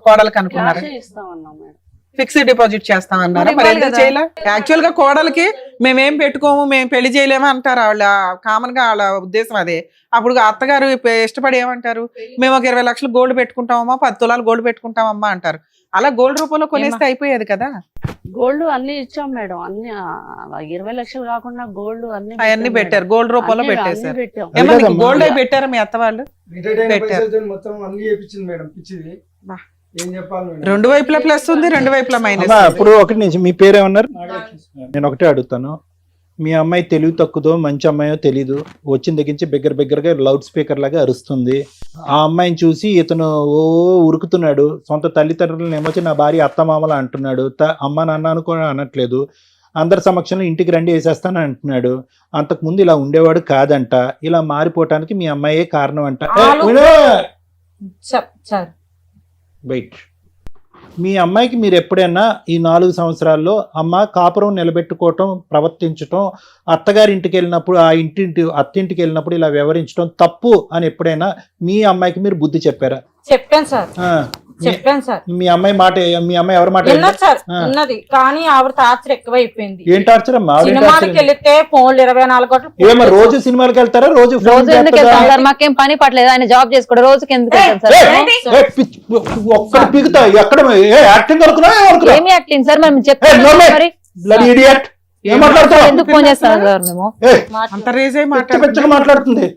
కోడలకి అనుకున్నారా? ఇస్తామన్నాం మేడం. ఫిక్స్డ్ డిపాజిట్ చేస్తామన్నారా? మరి ఎందుకు చేయలే? యాక్చువల్ గా కోడలకి మేమేం పెట్టుకోము, మేము పెళ్లి చేయలేము అంటారు వాళ్ళ, కామన్ గా వాళ్ళ ఉద్దేశం అదే. అప్పుడు అత్తగారు ఇష్టపడి ఏమంటారు, మేము ఒక 20 లక్షలు గోల్డ్ పెట్టుకుంటామమ్మా, 10 తులాలు గోల్డ్ పెట్టుకుంటామమ్మా అంటారు. అలా గోల్డ్ రూపంలో కొనేస్తే అయిపోయేది కదా. గోల్డ్ అన్ని ఇచ్చాం మేడం, అన్ని 20 లక్షలు కాకుండా గోల్డ్ అవన్నీ పెట్టారు, గోల్డ్ రూపంలో పెట్టేశారు. పెట్టాం. ఏమో మీకు గోల్డ్ అయి పెట్టారా మీ అత్త వాళ్ళు? రిటైర్డ్ అయిన పెట్టారు. పైసలతో మొత్తం అన్ని చేపించింది మేడం, పిచ్చిది. బా. ఏం చెప్పాలి మేడం? రెండు వైపులా ప్లస్ ఉంది, రెండు వైపులా మైనస్. ఇప్పుడు ఒకటి నుంచి మీ పేరేమన్నారు? నేను ఒకటే అడుగుతాను, మీ అమ్మాయి తెలివి తక్కువదో మంచి అమ్మాయో తెలీదు, వచ్చిన దగ్గర నుంచి బిగ్గరగా లౌడ్ స్పీకర్ లాగా అరుస్తుంది. ఆ అమ్మాయిని చూసి ఇతను ఉరుకుతున్నాడు. సొంత తల్లిదండ్రులను ఏమొచ్చి నా భార్య అత్తమామల అంటున్నాడు, అమ్మ నాన్న అనుకో అనట్లేదు. అందరి సమక్షంలో ఇంటికి రండి వేసేస్తాను అంటున్నాడు. అంతకుముందు ఇలా ఉండేవాడు కాదంట, ఇలా మారిపోవటానికి మీ అమ్మాయే కారణం అంట. చెప్తారు. వెయిట్, మీ అమ్మాయికి మీరు ఎప్పుడైనా ఈ 4 సంవత్సరాల్లో అమ్మ కాపురం నిలబెట్టుకోవటం, ప్రవర్తించటం, అత్తగారింటికి వెళ్ళినప్పుడు అత్తింటికి వెళ్ళినప్పుడు ఇలా వ్యవహరించడం తప్పు అని ఎప్పుడైనా మీ అమ్మాయికి మీరు బుద్ధి చెప్పారా? చెప్పాను సార్, చెప్పాను సార్. మీ అమ్మాయి ఎవరి మాట విన్నది సార్, ఉన్నది. కానీ ఆవిడ టార్చర్ ఎక్కువైపోయింది. ఏం టార్చర్ అమ్మా? సినిమాకి వెళ్తే ఫోన్లు 24 గంటలు. ఏమో రోజు సినిమాలకు వెళ్తారా? రోజు ఎందుకు వెళ్తాం సార్? మాకేం పని పట్లేదు, ఆయన జాబ్ చేసుకోవడం. రోజుకి ఎందుకు వెళ్తాం సార్? ఒక్కడ పిగుతా ఎక్కడ యాక్టింగ్ ఏమి యాక్టింగ్ సార్? మేము చెప్తాం మరి. ఎందుకు ఫోన్ చేస్తాం సార్? మేము అంత రేజ్ అయి మాట్లాడుతుంది.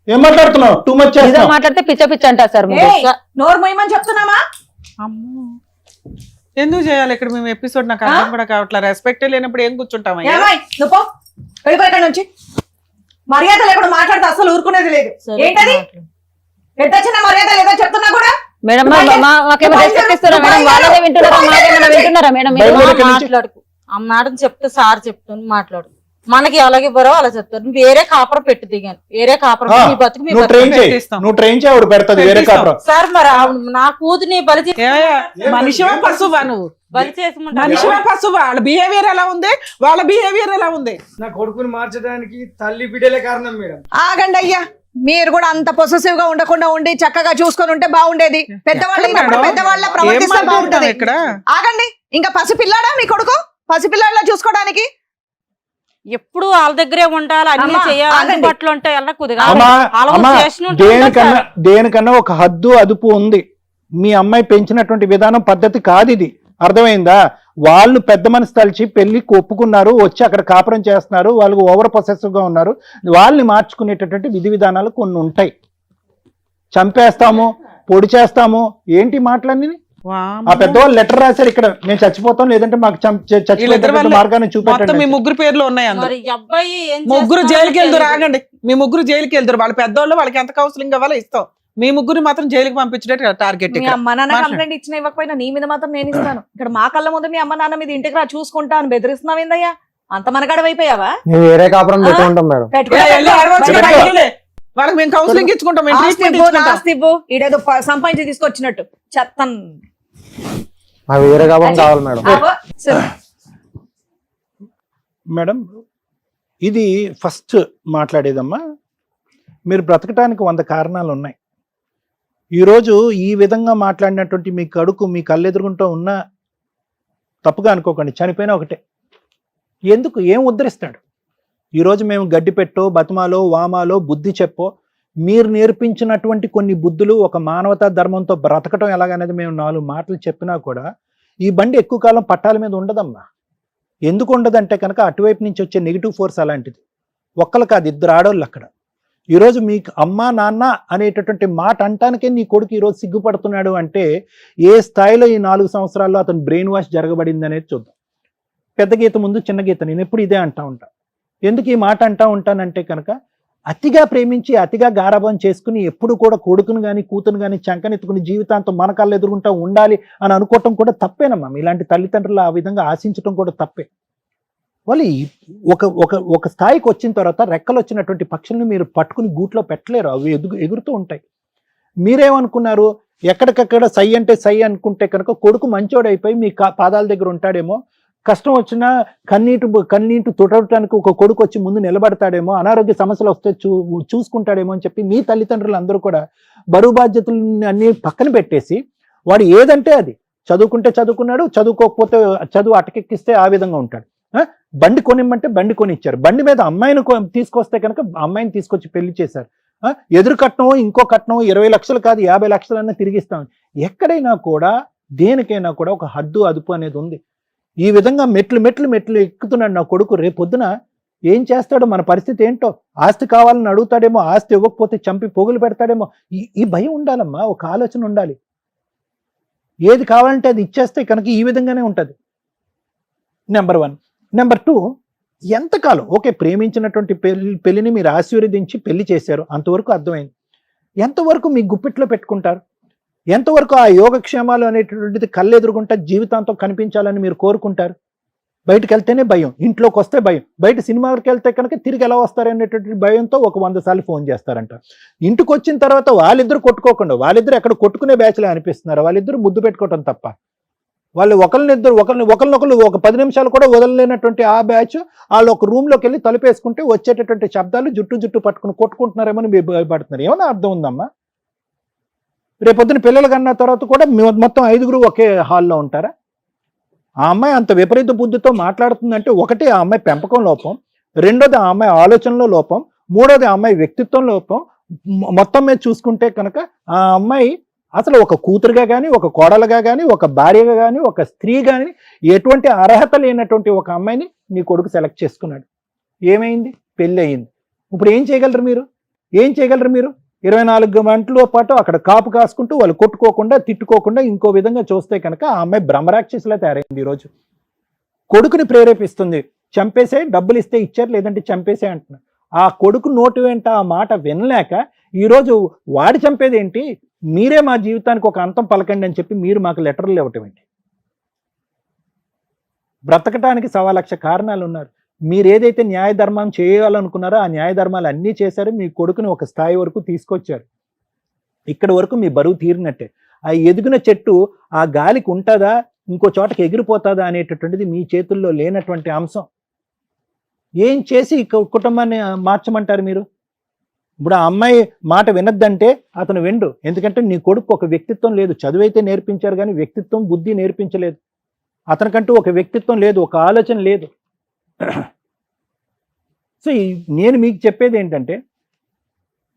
ఏం మాట్లాడుతున్నావు? టూ మచ్ మాట్లాడితే పిచ్చ పిచ్చ అంటారు సార్. నోరు మొయ్యమని చెప్తున్నామా? అమ్మో, ఎందుకు చేయాలి ఇక్కడ మేము ఎపిసోడ్? నాకు అర్థం కూడా కావట్లేదు. రెస్పెక్ట్ లేనప్పుడు ఏం కూర్చుంటాం? నువ్వు వెళ్ళిపోయి నుంచి మర్యాద లేకుండా మాట్లాడితే అసలు ఊరుకునేది లేదు. ఏంటది పెద్ద చిన్న మర్యాద లేదా చెప్తున్నా కూడా? మేడం మాకేమో రెస్పెక్ట్ ఇస్తారా మేడం? వాళ్ళదే వింటున్నారా? మాకేమైనా వింటున్నారా మేడం? మాట్లాడుకు ఆ మేడం చెప్తే సార్ చెప్తాను మాట్లాడు. మనకి అలాగే బరో అలా చెప్తారు. వేరే కాపురం పెట్టి దిగాను, వేరే కాపురం మీ బతుకు మీ సార్. మరి నా కూతుని బలి మనిషివా పశువా? నువ్వు బలి చేసి మనిషివా పశువా? వాళ్ళ బిహేవియర్ ఎలా ఉంది, వాళ్ళ బిహేవియర్ ఎలా ఉంది? నా కొడుకుని మార్చడానికి తల్లి బిడ్డలే కారణం మేడం. ఆగండి అయ్యా, మీరు కూడా అంత పొసెసివ్ గా ఉండకుండా ఉండి చక్కగా చూసుకొని ఉంటే బాగుండేది. పెద్దవాళ్ళ ప్రవర్తిస్తే బాగుంటది. ఇక్కడ ఆగండి, ఇంకా పసిపిల్లాడా మీ కొడుకు? పసిపిల్లాడిలా చూసుకోవడానికి ఎప్పుడు వాళ్ళ దగ్గరే ఉండాలి, అన్ని చేయాలి, పట్లు ఉంటే దేనికన్నా ఒక హద్దు అదుపు ఉంది. మీ అమ్మాయి పెంచినటువంటి విధానం పద్ధతి కాదు ఇది, అర్థమైందా? వాళ్ళు పెద్ద మనసు తలిచి పెళ్లికి ఒప్పుకున్నారు, వచ్చి అక్కడ కాపురం చేస్తున్నారు, వాళ్ళు ఓవర్ పొసెసివ్ గా ఉన్నారు. వాళ్ళని మార్చుకునేటటువంటి విధి విధానాలు కొన్ని ఉంటాయి. చంపేస్తాము, పొడి చేస్తాము, ఏంటి మాటలన్నీ? ఆ పెద్దవాళ్ళు లెటర్ రాశారు, ఇక్కడ మేము చచ్చిపోతాం లేదంటే మాకు చచ్చిపోతే మార్గాన్ని చూపెట్టండి. మీ ముగ్గురు పేర్లు ఉన్నాయి. ముగ్గురు జైలుకి వెళ్తారు. ఆగండి, మీ ముగ్గురు జైలుకి వెళ్తారు. వాళ్ళ పెద్దవాళ్ళు, వాళ్ళకి ఎంత కౌన్సిలింగ్ కావాలో ఇస్తాం. మీ ముగ్గురు మాత్రం జైలుకి పంపించే టార్గెట్. అమ్మ నాన్న కంప్లైంట్ ఇచ్చిన ఇవ్వకపోయినా నీ మీద మాత్రం నేను ఇస్తాను. ఇక్కడ మా కళ్ళ ముందు మీ అమ్మ నాన్న మీద ఇంటికి రా చూసుకుంటా అని బెదిరిస్తున్నావు ఏందయ్యా? అంత మనగడవైపోయావా? వేరే కాపురం పెట్టుకుంటాం మేడం. వాళ్ళకి మేము కౌన్సిలింగ్ ఇచ్చుకుంటాం. ఇడేదో సంపాదించి తీసుకొచ్చినట్టు చెత్తన్ వేరే కాపురం కావాలి మేడం. మేడం, ఇది ఫస్ట్ మాట్లాడేదమ్మా. మీరు బ్రతకటానికి 100 కారణాలు ఉన్నాయి. ఈరోజు ఈ విధంగా మాట్లాడినటువంటి మీ కడుకు మీ కళ్ళెదురుగుంటూ ఉన్న తప్పుగా అనుకోకండి, చనిపోయినా ఒకటే. ఎందుకు? ఏం ఉద్ధరిస్తాడు? ఈరోజు మేము గడ్డి పెట్టో, బతుమాలో, వామాలో, బుద్ధి చెప్పో, మీరు నేర్పించినటువంటి కొన్ని బుద్ధులు, ఒక మానవతా ధర్మంతో బ్రతకటం ఎలాగనేది మేము 4 మాటలు చెప్పినా కూడా ఈ బండి ఎక్కువ కాలం పట్టాల మీద ఉండదమ్మా. ఎందుకు ఉండదంటే కనుక అటువైపు నుంచి వచ్చే నెగిటివ్ ఫోర్స్ అలాంటిది. ఒక్కరు కాదు, 2 ఆడవాళ్ళు అక్కడ. ఈరోజు మీకు అమ్మ నాన్న అనేటటువంటి మాట అంటానికే నీ కొడుకు ఈరోజు సిగ్గుపడుతున్నాడు అంటే ఏ స్థాయిలో ఈ 4 సంవత్సరాల్లో అతను బ్రెయిన్ వాష్ జరగబడింది అనేది చూద్దాం. పెద్ద గీత ముందు చిన్న గీత, నేను ఎప్పుడు ఇదే అంటా ఉంటా. ఎందుకు ఈ మాట అంటా ఉంటానంటే కనుక అతిగా ప్రేమించి అతిగా గారాబం చేసుకుని ఎప్పుడు కూడా కొడుకును కానీ కూతురు కానీ చంకనెత్తుకుని జీవితాంతం మన కళ్ళు ఎదుర్కొంటా ఉండాలి అని అనుకోవటం కూడా తప్పేనమ్మా. ఇలాంటి తల్లిదండ్రులు ఆ విధంగా ఆశించడం కూడా తప్పే. వాళ్ళు ఒక స్థాయికి వచ్చిన తర్వాత రెక్కలు వచ్చినటువంటి పక్షుల్ని మీరు పట్టుకుని గూట్లో పెట్టలేరు, అవి ఎగురుతూ ఉంటాయి. మీరేమనుకున్నారు? ఎక్కడికక్కడ సై అంటే సై అనుకుంటే కనుక కొడుకు మంచోడైపోయి మీ పాదాల దగ్గర ఉంటాడేమో, కష్టం వచ్చినా కన్నీటి తుడవటానికి ఒక కొడుకు వచ్చి ముందు నిలబడతాడేమో, అనారోగ్య సమస్యలు వస్తే చూసుకుంటాడేమో అని చెప్పి మీ తల్లిదండ్రులు అందరూ కూడా బరువు బాధ్యతలు అన్ని పక్కన పెట్టేసి వాడు ఏదంటే అది, చదువుకుంటే చదువుకున్నాడు, చదువుకోకపోతే చదువు అటకెక్కిస్తే ఆ విధంగా ఉంటాడు. బండి కొనిమ్మంటే బండి కొనిచ్చారు, బండి మీద అమ్మాయిని తీసుకొస్తే కనుక అమ్మాయిని తీసుకొచ్చి పెళ్లి చేశారు. ఎదురు కట్నం, ఇంకో కట్నం 20 లక్షలు కాదు 50 లక్షలన్నా తిరిగిస్తాం. ఎక్కడైనా కూడా దేనికైనా కూడా ఒక హద్దు అదుపు అనేది ఉంది. ఈ విధంగా మెట్లు ఎక్కుతున్నాడు నా కొడుకు. రేపొద్దున ఏం చేస్తాడో, మన పరిస్థితి ఏంటో, ఆస్తి కావాలని అడుగుతాడేమో, ఆస్తి ఇవ్వకపోతే చంపి పోగులు పెడతాడేమో. ఈ భయం ఉండాలమ్మా, ఒక ఆలోచన ఉండాలి. ఏది కావాలంటే అది ఇచ్చేస్తే కనుక ఈ విధంగానే ఉంటుంది. నెంబర్ 1. నెంబర్ 2, ఎంతకాలం ఓకే ప్రేమించినటువంటి పెళ్లిని మీరు ఆశీర్వదించి పెళ్లి చేశారు, అంతవరకు అర్థమైంది. ఎంతవరకు మీ గుప్పిట్లో పెట్టుకుంటారు? ఎంతవరకు ఆ యోగక్షేమాలు అనేటటువంటిది కళ్ళెదురుగుంటా జీవితాంతం కనిపించాలని మీరు కోరుకుంటారు? బయటకు వెళ్తేనే భయం, ఇంట్లోకి వస్తే భయం, బయట సినిమాకి వెళ్తే కనుక తిరిగి ఎలా వస్తారనేటటువంటి భయంతో ఒక 100 సార్లు ఫోన్ చేస్తారంట. ఇంటికి వచ్చిన తర్వాత వాళ్ళిద్దరు కొట్టుకోకుండా, వాళ్ళిద్దరు ఎక్కడ కొట్టుకునే బ్యాచ్లే అనిపిస్తున్నారు, వాళ్ళిద్దరు ముద్దు పెట్టుకోవటం తప్ప వాళ్ళు ఒకరినొకరు ఒక 10 నిమిషాలు కూడా వదలలేనటువంటి ఆ బ్యాచ్ వాళ్ళు ఒక రూమ్ లోకి వెళ్ళి తలుపేసుకుంటే వచ్చేటటువంటి శబ్దాలు జుట్టు పట్టుకుని కొట్టుకుంటున్నారేమో అని భయపడుతున్నారు. ఏమైనా అర్థం ఉందమ్మా? రేపొద్దున పిల్లలు కన్నా తర్వాత కూడా మొత్తం 5గురు ఒకే హాల్లో ఉంటారా? ఆ అమ్మాయి అంత విపరీత బుద్ధితో మాట్లాడుతుందంటే ఒకటి ఆ అమ్మాయి పెంపకం లోపం, రెండోది ఆ అమ్మాయి ఆలోచనలో లోపం, మూడోది ఆ అమ్మాయి వ్యక్తిత్వం లోపం. మొత్తం మీద చూసుకుంటే కనుక ఆ అమ్మాయి అసలు ఒక కూతురుగా కానీ, ఒక కోడలుగా కానీ, ఒక భార్యగా కానీ, ఒక స్త్రీ కానీ ఎటువంటి అర్హత లేనటువంటి ఒక అమ్మాయిని నీ కొడుకు సెలెక్ట్ చేసుకున్నాడు. ఏమైంది? పెళ్ళి అయింది. ఇప్పుడు ఏం చేయగలరు మీరు? 24 గంటల పాటు అక్కడ కాపు కాసుకుంటూ వాళ్ళు కొట్టుకోకుండా తిట్టుకోకుండా ఇంకో విధంగా చూస్తే కనుక ఆ అమ్మాయి బ్రహ్మరాక్షసులా తయారైంది. ఈరోజు కొడుకుని ప్రేరేపిస్తుంది, చంపేసే, డబ్బులు ఇస్తే ఇచ్చారు లేదంటే చంపేసే అంటున్నారు. ఆ కొడుకు నోటి వెంట ఆ మాట వినలేక ఈరోజు వాడి చంపేది ఏంటి, మీరే మా జీవితానికి ఒక అంతం పలకండి అని చెప్పి మీరు మాకు లెటర్లు ఇవ్వటం ఏంటి? బ్రతకటానికి 1,00,000 కారణాలు ఉన్నారు. మీరు ఏదైతే న్యాయ ధర్మం చేయాలనుకున్నారో ఆ న్యాయ ధర్మాలు అన్నీ చేశారు. మీ కొడుకుని ఒక స్థాయి వరకు తీసుకొచ్చారు. ఇక్కడి వరకు మీ బరువు తీరినట్టే. ఆ ఎదిగిన చెట్టు ఆ గాలికి ఉంటుందా, ఇంకో చోటకి ఎగిరిపోతుందా అనేటటువంటిది మీ చేతుల్లో లేనటువంటి అంశం. ఏం చేసి కుటుంబాన్ని మార్చమంటారు మీరు? ఇప్పుడు ఆ అమ్మాయి మాట వినద్దంటే అతను విండు. ఎందుకంటే నీ కొడుకు ఒక వ్యక్తిత్వం లేదు. చదువైతే నేర్పించారు కానీ వ్యక్తిత్వం, బుద్ధి నేర్పించలేదు. అతనికంటూ ఒక వ్యక్తిత్వం లేదు, ఒక ఆలోచన లేదు. సో నేను మీకు చెప్పేది ఏంటంటే,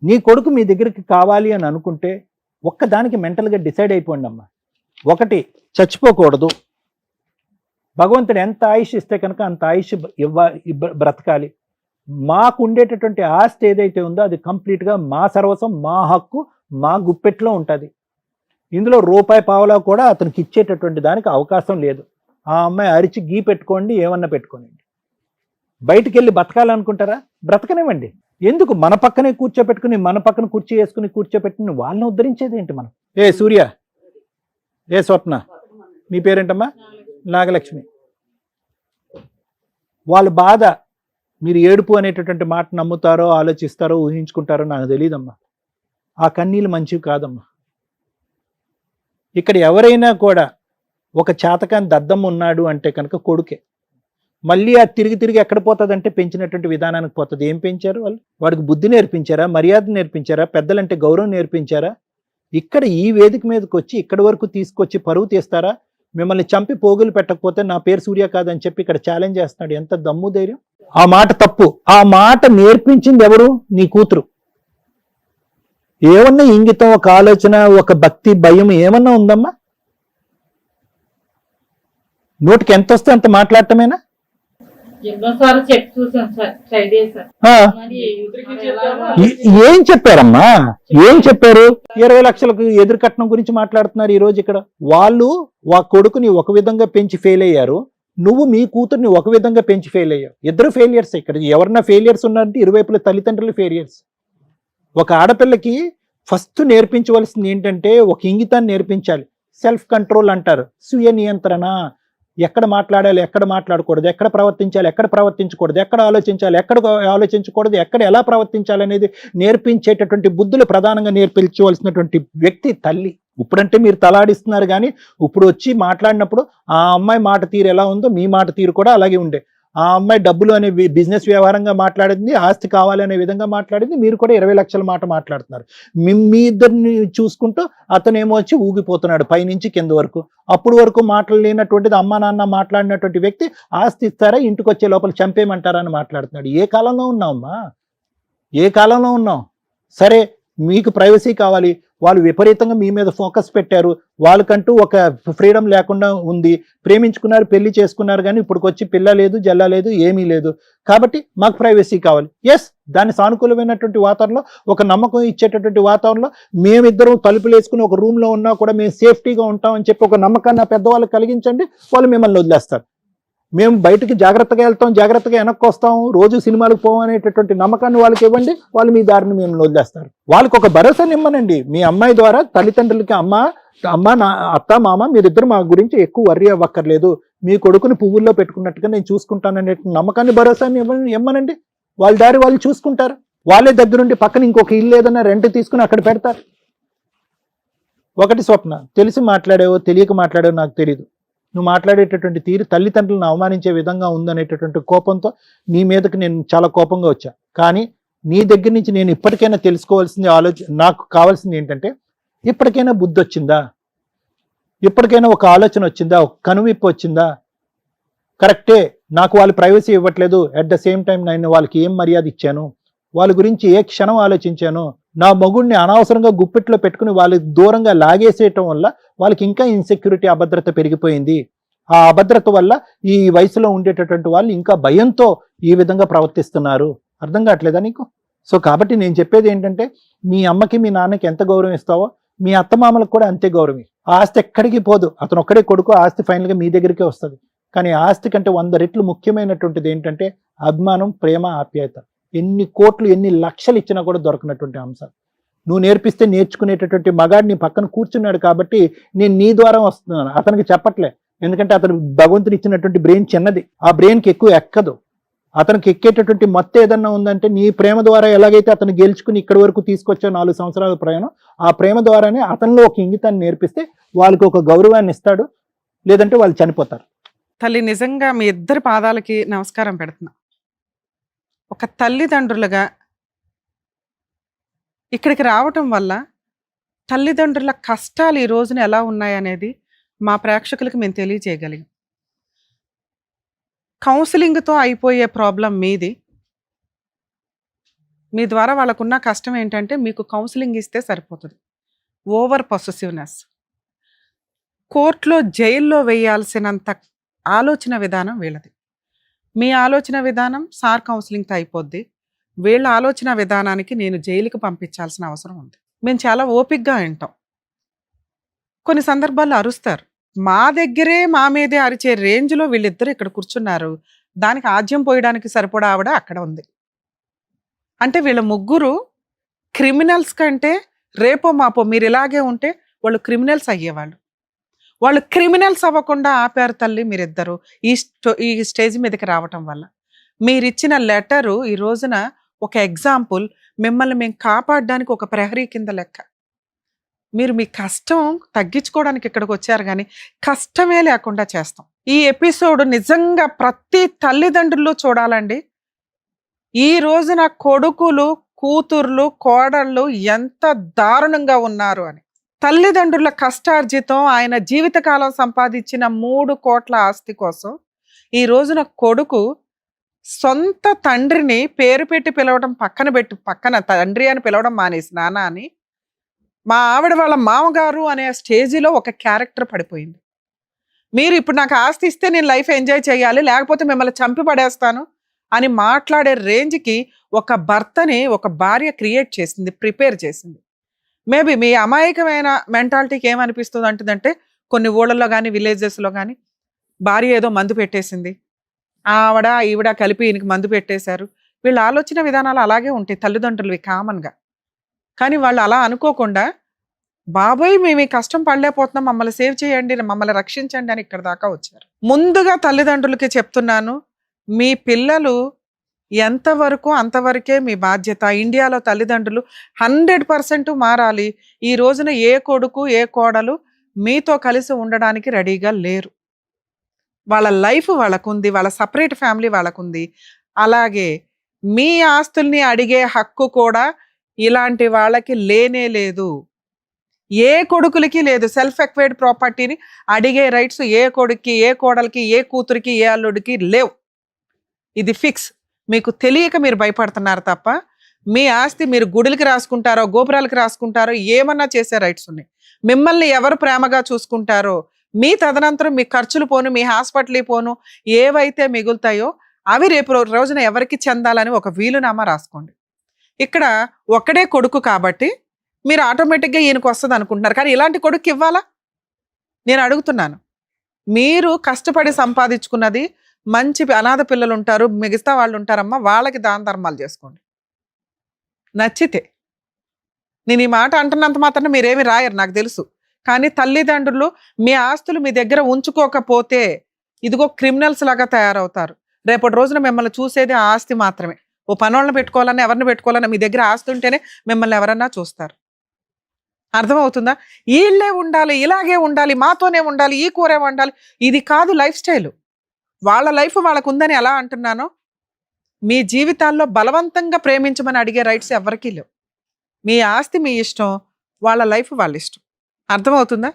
నీ కొడుకు మీ దగ్గరికి కావాలి అని అనుకుంటే ఒక్కదానికి మెంటల్గా డిసైడ్ అయిపోండి అమ్మా. ఒకటి, చచ్చిపోకూడదు. భగవంతుడు ఎంత ఆయుష్ ఇస్తే కనుక అంత ఆయుష్ బ్రతకాలి. మాకు ఉండేటటువంటి ఆస్తి ఏదైతే ఉందో అది కంప్లీట్గా మా సర్వస్వం, మా హక్కు, మా గుప్పెట్లో ఉంటుంది. ఇందులో రూపాయి పావలా కూడా అతనికి ఇచ్చేటటువంటి దానికి అవకాశం లేదు. ఆ అమ్మాయి అరిచి గీ పెట్టుకోండి, ఏమన్నా పెట్టుకోండి. బయటికి వెళ్ళి బతకాలనుకుంటారా? బ్రతకనివ్వండి. ఎందుకు మన పక్కనే కూర్చోపెట్టుకుని, మన పక్కన కుర్చీ వేసుకుని కూర్చోపెట్టుకుని వాళ్ళని ఉద్ధరించేది ఏంటి మనం? ఏ సూర్య, ఏ స్వప్న, మీ పేరేంటమ్మా? నాగలక్ష్మి. వాళ్ళ బాధ మీరు ఏడుపు అనేటటువంటి మాట నమ్ముతారో, ఆలోచిస్తారో, ఊహించుకుంటారో నాకు తెలియదమ్మా. ఆ కన్నీళ్ళు మంచివి కాదమ్మా. ఇక్కడ ఎవరైనా కూడా ఒక చేతకాని దద్దమ్మ ఉన్నాడు అంటే కనుక కొడుకే. మళ్ళీ అది తిరిగి ఎక్కడ పోతుందంటే పెంచినటువంటి విధానానికి పోతుంది. ఏం పెంచారు వాళ్ళు? వాడికి బుద్ధి నేర్పించారా, మర్యాద నేర్పించారా, పెద్దలంటే గౌరవం నేర్పించారా? ఇక్కడ ఈ వేదిక మీదకి వచ్చి ఇక్కడి వరకు తీసుకొచ్చి పరువు తీస్తారా? మిమ్మల్ని చంపి పోగులు పెట్టకపోతే నా పేరు సూర్య కాదని చెప్పి ఇక్కడ ఛాలెంజ్ చేస్తున్నాడు. ఎంత దమ్ము ధైర్యం! ఆ మాట తప్పు. ఆ మాట నేర్పించింది ఎవరు? నీ కూతురు. ఏమన్నా ఇంగితం, ఒక ఆలోచన, ఒక భక్తి, భయం ఏమన్నా ఉందమ్మా? నోటికి ఎంత వస్తే అంత మాట్లాడటమేనా? ఏం చెప్పారమ్మా? ఏం చెప్పారు? 20 లక్షలకు ఎదురు కట్నం గురించి మాట్లాడుతున్నారు ఈ రోజు ఇక్కడ. వాళ్ళు కొడుకుని ఒక విధంగా పెంచి ఫెయిల్ అయ్యారు, నువ్వు మీ కూతుర్ని ఒక విధంగా పెంచి ఫెయిల్ అయ్యావు. ఇద్దరు ఫెయిలియర్స్. ఇక్కడ ఎవరన్నా ఫెయిలియర్స్ ఉన్నారంటే ఇరువైపుల తల్లిదండ్రులు ఫెయిలియర్స్. ఒక ఆడపిల్లకి ఫస్ట్ నేర్పించవలసింది ఏంటంటే ఒక ఇంగితాన్ని నేర్పించాలి. సెల్ఫ్ కంట్రోల్ అంటారు, స్వీయ నియంత్రణ. ఎక్కడ మాట్లాడాలి, ఎక్కడ మాట్లాడకూడదు, ఎక్కడ ప్రవర్తించాలి, ఎక్కడ ప్రవర్తించకూడదు, ఎక్కడ ఆలోచించాలి, ఎక్కడ ఆలోచించకూడదు, ఎక్కడ ఎలా ప్రవర్తించాలి అనేది నేర్పించేటటువంటి బుద్ధులు ప్రధానంగా నేర్పించవలసినటువంటి వ్యక్తి తల్లి. ఇప్పుడంటే మీరు తలాడిస్తున్నారు కానీ ఇప్పుడు వచ్చి మాట్లాడినప్పుడు ఆ అమ్మాయి మాట తీరు ఎలా ఉందో మీ మాట తీరు కూడా అలాగే ఉండే. ఆ అమ్మాయి డబ్బులు అనే బిజినెస్ వ్యవహారంగా మాట్లాడింది, ఆస్తి కావాలి అనే విధంగా మాట్లాడింది. మీరు కూడా 20 లక్షల మాట మాట్లాడుతున్నారు. మీ ఇద్దరిని చూసుకుంటూ అతనేమో వచ్చి ఊగిపోతున్నాడు పైనుంచి కింద వరకు. అప్పుడు వరకు మాట్లాడలేనటువంటిది అమ్మా నాన్న మాట్లాడినటువంటి వ్యక్తి ఆస్తి ఇస్తారా, ఇంటికి వచ్చే లోపల చంపేయమంటారా అని మాట్లాడుతున్నాడు. ఏ కాలంలో ఉన్నావమ్మా? ఏ కాలంలో ఉన్నావు? సరే, మీకు ప్రైవసీ కావాలి, వాళ్ళు విపరీతంగా మీ మీద ఫోకస్ పెట్టారు, వాళ్ళకంటూ ఒక ఫ్రీడమ్ లేకుండా ఉంది, ప్రేమించుకున్నారు, పెళ్లి చేసుకున్నారు, కానీ ఇప్పుడుకొచ్చి పిల్ల లేదు, జల్ల లేదు, ఏమీ లేదు, కాబట్టి మాకు ప్రైవసీ కావాలి. ఎస్, దాని సానుకూలమైనటువంటి వాతావరణంలో, ఒక నమ్మకం ఇచ్చేటటువంటి వాతావరణంలో మేమిద్దరం తలుపులు వేసుకుని ఒక రూమ్లో ఉన్నా కూడా మేము సేఫ్టీగా ఉంటామని చెప్పి ఒక నమ్మకాన్ని పెద్దవాళ్ళకి కలిగించండి, వాళ్ళు మిమ్మల్ని వదిలేస్తారు. మేము బయటకి జాగ్రత్తగా వెళ్తాం, జాగ్రత్తగా వెనక్కి వస్తాం, రోజు సినిమాలకు పోవనేటటువంటి నమ్మకాన్ని వాళ్ళకి ఇవ్వండి, వాళ్ళు మీ దారిని మేము వదిలేస్తారు. వాళ్ళకి ఒక భరోసాని ఇమ్మనండి. మీ అమ్మాయి ద్వారా తల్లిదండ్రులకి అమ్మ నా అత్త మామ మీరిద్దరు మా గురించి ఎక్కువ వర్రీ అవ్వక్కర్లేదు, మీ కొడుకుని పువ్వుల్లో పెట్టుకున్నట్టుగా నేను చూసుకుంటాననే నమ్మకాన్ని, భరోసాని ఇమ్మనండి. వాళ్ళ దారి వాళ్ళు చూసుకుంటారు. వాళ్ళే దగ్గరుండి పక్కన ఇంకొక ఇల్లు ఏదైనా రెంట్ తీసుకుని అక్కడ పెడతారు. ఒకటి స్వప్న, తెలిసి మాట్లాడేవో తెలియక మాట్లాడేవో నాకు తెలియదు, నువ్వు మాట్లాడేటటువంటి తీరు తల్లిదండ్రులను అవమానించే విధంగా ఉందనేటటువంటి కోపంతో నీ మీదకి నేను చాలా కోపంగా వచ్చా. కానీ నీ దగ్గర నుంచి నేను ఇప్పటికైనా తెలుసుకోవాల్సింది నాకు కావాల్సింది ఏంటంటే, ఇప్పటికైనా బుద్ధి వచ్చిందా, ఇప్పటికైనా ఒక ఆలోచన వచ్చిందా, ఒక కనువిప్పు వచ్చిందా? కరెక్టే, నాకు వాళ్ళు ప్రైవసీ ఇవ్వట్లేదు, అట్ ద సేమ్ టైం నేను వాళ్ళకి ఏం మర్యాద ఇచ్చాను, వాళ్ళ గురించి ఏ క్షణం ఆలోచించాను, నా మగుడిని అనవసరంగా గుప్పెట్లో పెట్టుకుని వాళ్ళకి దూరంగా లాగేసేయటం వల్ల వాళ్ళకి ఇంకా ఇన్సెక్యూరిటీ, అభద్రత పెరిగిపోయింది. ఆ అభద్రత వల్ల ఈ వయసులో ఉండేటటువంటి వాళ్ళు ఇంకా భయంతో ఈ విధంగా ప్రవర్తిస్తున్నారు. అర్థం కావట్లేదా నీకు? సో కాబట్టి నేను చెప్పేది ఏంటంటే, మీ అమ్మకి మీ నాన్నకి ఎంత గౌరవం ఇస్తావో మీ అత్తమామలకు కూడా అంతే గౌరవం. ఆ ఆస్తి ఎక్కడికి పోదు, అతను ఒక్కడే కొడుకు, ఆస్తి ఫైనల్గా మీ దగ్గరికే వస్తుంది. కానీ ఆస్తి కంటే 100 రెట్లు ముఖ్యమైనటువంటిది ఏంటంటే అభిమానం, ప్రేమ, ఆప్యాయత. ఎన్ని కోట్లు ఎన్ని లక్షలు ఇచ్చినా కూడా దొరకనటువంటి అంశాలు నువ్వు నేర్పిస్తే నేర్చుకునేటటువంటి మగాడు నీ పక్కన కూర్చున్నాడు కాబట్టి నేను నీ ద్వారా వస్తున్నాను, అతనికి చెప్పట్లే. ఎందుకంటే అతను భగవంతుడు ఇచ్చినటువంటి బ్రెయిన్ చిన్నది, ఆ బ్రెయిన్కి ఎక్కువ ఎక్కదు. అతనికి ఎక్కేటటువంటి మొత్తం ఏదన్నా ఉందంటే నీ ప్రేమ ద్వారా ఎలాగైతే అతను గెలుచుకుని ఇక్కడి వరకు తీసుకొచ్చా 4 సంవత్సరాల ప్రయాణం, ఆ ప్రేమ ద్వారానే అతనిలో ఒక ఇంగితాన్ని నేర్పిస్తే వాళ్ళకి ఒక గౌరవాన్ని ఇస్తాడు, లేదంటే వాళ్ళు చనిపోతారు. తల్లి, నిజంగా మీ ఇద్దరి పాదాలకి నమస్కారం పెడుతున్నా. ఒక తల్లిదండ్రులుగా ఇక్కడికి రావటం వల్ల తల్లిదండ్రుల కష్టాలు ఈ రోజున ఎలా ఉన్నాయనేది మా ప్రేక్షకులకు మేము తెలియజేయగలిగాం. కౌన్సిలింగ్తో అయిపోయే ప్రాబ్లం మీది. మీ ద్వారా వాళ్ళకున్న కష్టం ఏంటంటే మీకు కౌన్సిలింగ్ ఇస్తే సరిపోతుంది. ఓవర్ పొసెసివ్నెస్, కోర్టులో జైల్లో వేయాల్సినంత ఆలోచన విధానం వీళ్ళది. మీ ఆలోచన విధానం సార్ కౌన్సిలింగ్తో అయిపోద్ది, వీళ్ళ ఆలోచన విధానానికి నేను జైలుకి పంపించాల్సిన అవసరం ఉంది. మేము చాలా ఓపికగా వింటాం, కొన్ని సందర్భాల్లో అరుస్తారు. మా దగ్గరే మా మీదే అరిచే రేంజ్లో వీళ్ళిద్దరు ఇక్కడ కూర్చున్నారు. దానికి ఆజ్యం పోయడానికి సరిపడా ఆవిడ అక్కడ ఉంది. అంటే వీళ్ళ ముగ్గురు క్రిమినల్స్ కంటే రేపో మాపో మీరు ఇలాగే ఉంటే వాళ్ళు క్రిమినల్స్ అయ్యేవాళ్ళు. వాళ్ళు క్రిమినల్స్ అవ్వకుండా ఆపారు తల్లి మీరిద్దరు ఈ స్టేజ్ మీదకి రావటం వల్ల. మీరిచ్చిన లెటరు ఈ రోజున ఒక ఎగ్జాంపుల్. మిమ్మల్ని మేము కాపాడడానికి ఒక ప్రహరీ కింద లెక్క. మీరు మీ కష్టం తగ్గించుకోవడానికి ఇక్కడికి వచ్చారు, కానీ కష్టమే లేకుండా చేస్తాం. ఈ ఎపిసోడ్ నిజంగా ప్రతి తల్లిదండ్రులు చూడాలండి. ఈ రోజున కొడుకులు, కూతుర్లు, కోడళ్ళు ఎంత దారుణంగా ఉన్నారు అని. తల్లిదండ్రుల కష్టార్జితం, ఆయన జీవితకాలం సంపాదించిన 3 కోట్ల ఆస్తి కోసం ఈ రోజున కొడుకు సొంత తండ్రిని పేరు పెట్టి పిలవడం పక్కన తండ్రి అని పిలవడం మానేసి నాన్న అని, మా ఆవిడ వాళ్ళ మామగారు అనే స్టేజిలో ఒక క్యారెక్టర్ పడిపోయింది. మీరు ఇప్పుడు నాకు ఆస్తి ఇస్తే నేను లైఫ్ ఎంజాయ్ చేయాలి, లేకపోతే మిమ్మల్ని చంపి పడేస్తాను అని మాట్లాడే రేంజ్కి ఒక భర్తని ఒక భార్య క్రియేట్ చేసింది, ప్రిపేర్ చేసింది. మేబీ మీ అమాయకమైన మెంటాలిటీకి ఏమనిపిస్తుంది అంటుందంటే, కొన్ని ఊళ్ళల్లో కానీ విలేజెస్లో కానీ భార్య ఏదో మందు పెట్టేసింది, ఆవిడ ఈవిడ కలిపి ఈయనకి మందు పెట్టేశారు. వీళ్ళ ఆలోచన విధానాలు అలాగే ఉంటాయి తల్లిదండ్రులవి కామన్గా. కానీ వాళ్ళు అలా అనుకోకుండా, బాబోయ్ మేము ఈ కష్టం పడలేకపోతున్నాం, మమ్మల్ని సేవ్ చేయండి, మమ్మల్ని రక్షించండి అని ఇక్కడ దాకా వచ్చారు. ముందుగా తల్లిదండ్రులకి చెప్తున్నాను, మీ పిల్లలు ఎంతవరకు అంతవరకే మీ బాధ్యత. ఇండియాలో తల్లిదండ్రులు 100% మారాలి. ఈ రోజున ఏ కొడుకు ఏ కోడలు మీతో కలిసి ఉండడానికి రెడీగా లేరు. వాళ్ళ లైఫ్ వాళ్ళకుంది, వాళ్ళ సపరేట్ ఫ్యామిలీ వాళ్ళకుంది. అలాగే మీ ఆస్తుల్ని అడిగే హక్కు కూడా ఇలాంటి వాళ్ళకి లేనే లేదు. ఏ కొడుకులకి లేదు. సెల్ఫ్ ఎక్వైర్డ్ ప్రాపర్టీని అడిగే రైట్స్ ఏ కొడుక్కి, ఏ కోడలికి, ఏ కూతురికి, ఏ అల్లుడికి లేవు. ఇది ఫిక్స్. మీకు తెలియక మీరు భయపడుతున్నారు తప్ప, మీ ఆస్తి మీరు గుడులకి రాసుకుంటారో, గోపురాలకి రాసుకుంటారో, ఏమన్నా చేసే రైట్స్ ఉన్నాయి. మిమ్మల్ని ఎవరు ప్రేమగా చూసుకుంటారో, మీ తదనంతరం మీ ఖర్చులు పోను, మీ హాస్పిటల్ పోను, ఏవైతే మిగులుతాయో అవి రేపు రోజున ఎవరికి చెందాలని ఒక వీలునామా రాసుకోండి. ఇక్కడ ఒక్కడే కొడుకు కాబట్టి మీరు ఆటోమేటిక్గా ఈయనకు వస్తుంది అనుకుంటున్నారు, కానీ ఇలాంటి కొడుకు ఇవ్వాలా? నేను అడుగుతున్నాను. మీరు కష్టపడి సంపాదించుకున్నది, మంచి అనాథ పిల్లలు ఉంటారు, మిగతా వాళ్ళు ఉంటారమ్మా, వాళ్ళకి దాన ధర్మాలు చేసుకోండి నచ్చితే. నేను ఈ మాట అంటున్నంత మాత్రం మీరేమి రాయరు నాకు తెలుసు, కానీ తల్లిదండ్రులు మీ ఆస్తులు మీ దగ్గర ఉంచుకోకపోతే ఇదిగో క్రిమినల్స్ లాగా తయారవుతారు. రేపటి రోజున మిమ్మల్ని చూసేది ఆ ఆస్తి మాత్రమే. ఓ పనోళ్ళని పెట్టుకోవాలన్నా, ఎవరిని పెట్టుకోవాలన్నా, మీ దగ్గర ఆస్తి ఉంటేనే మిమ్మల్ని ఎవరన్నా చూస్తారు. అర్థమవుతుందా? వీళ్ళే ఉండాలి, ఇలాగే ఉండాలి, మాతోనే ఉండాలి, ఈ కూరే ఉండాలి, ఇది కాదు లైఫ్ స్టైల్. వాళ్ళ లైఫ్ వాళ్ళకు ఉందని ఎలా అంటున్నానో, మీ జీవితాల్లో బలవంతంగా ప్రేమించమని అడిగే రైట్స్ ఎవరికీ లేవు. మీ ఆస్తి మీ ఇష్టం, వాళ్ళ లైఫ్ వాళ్ళ ఇష్టం. అర్థమవుతుందా?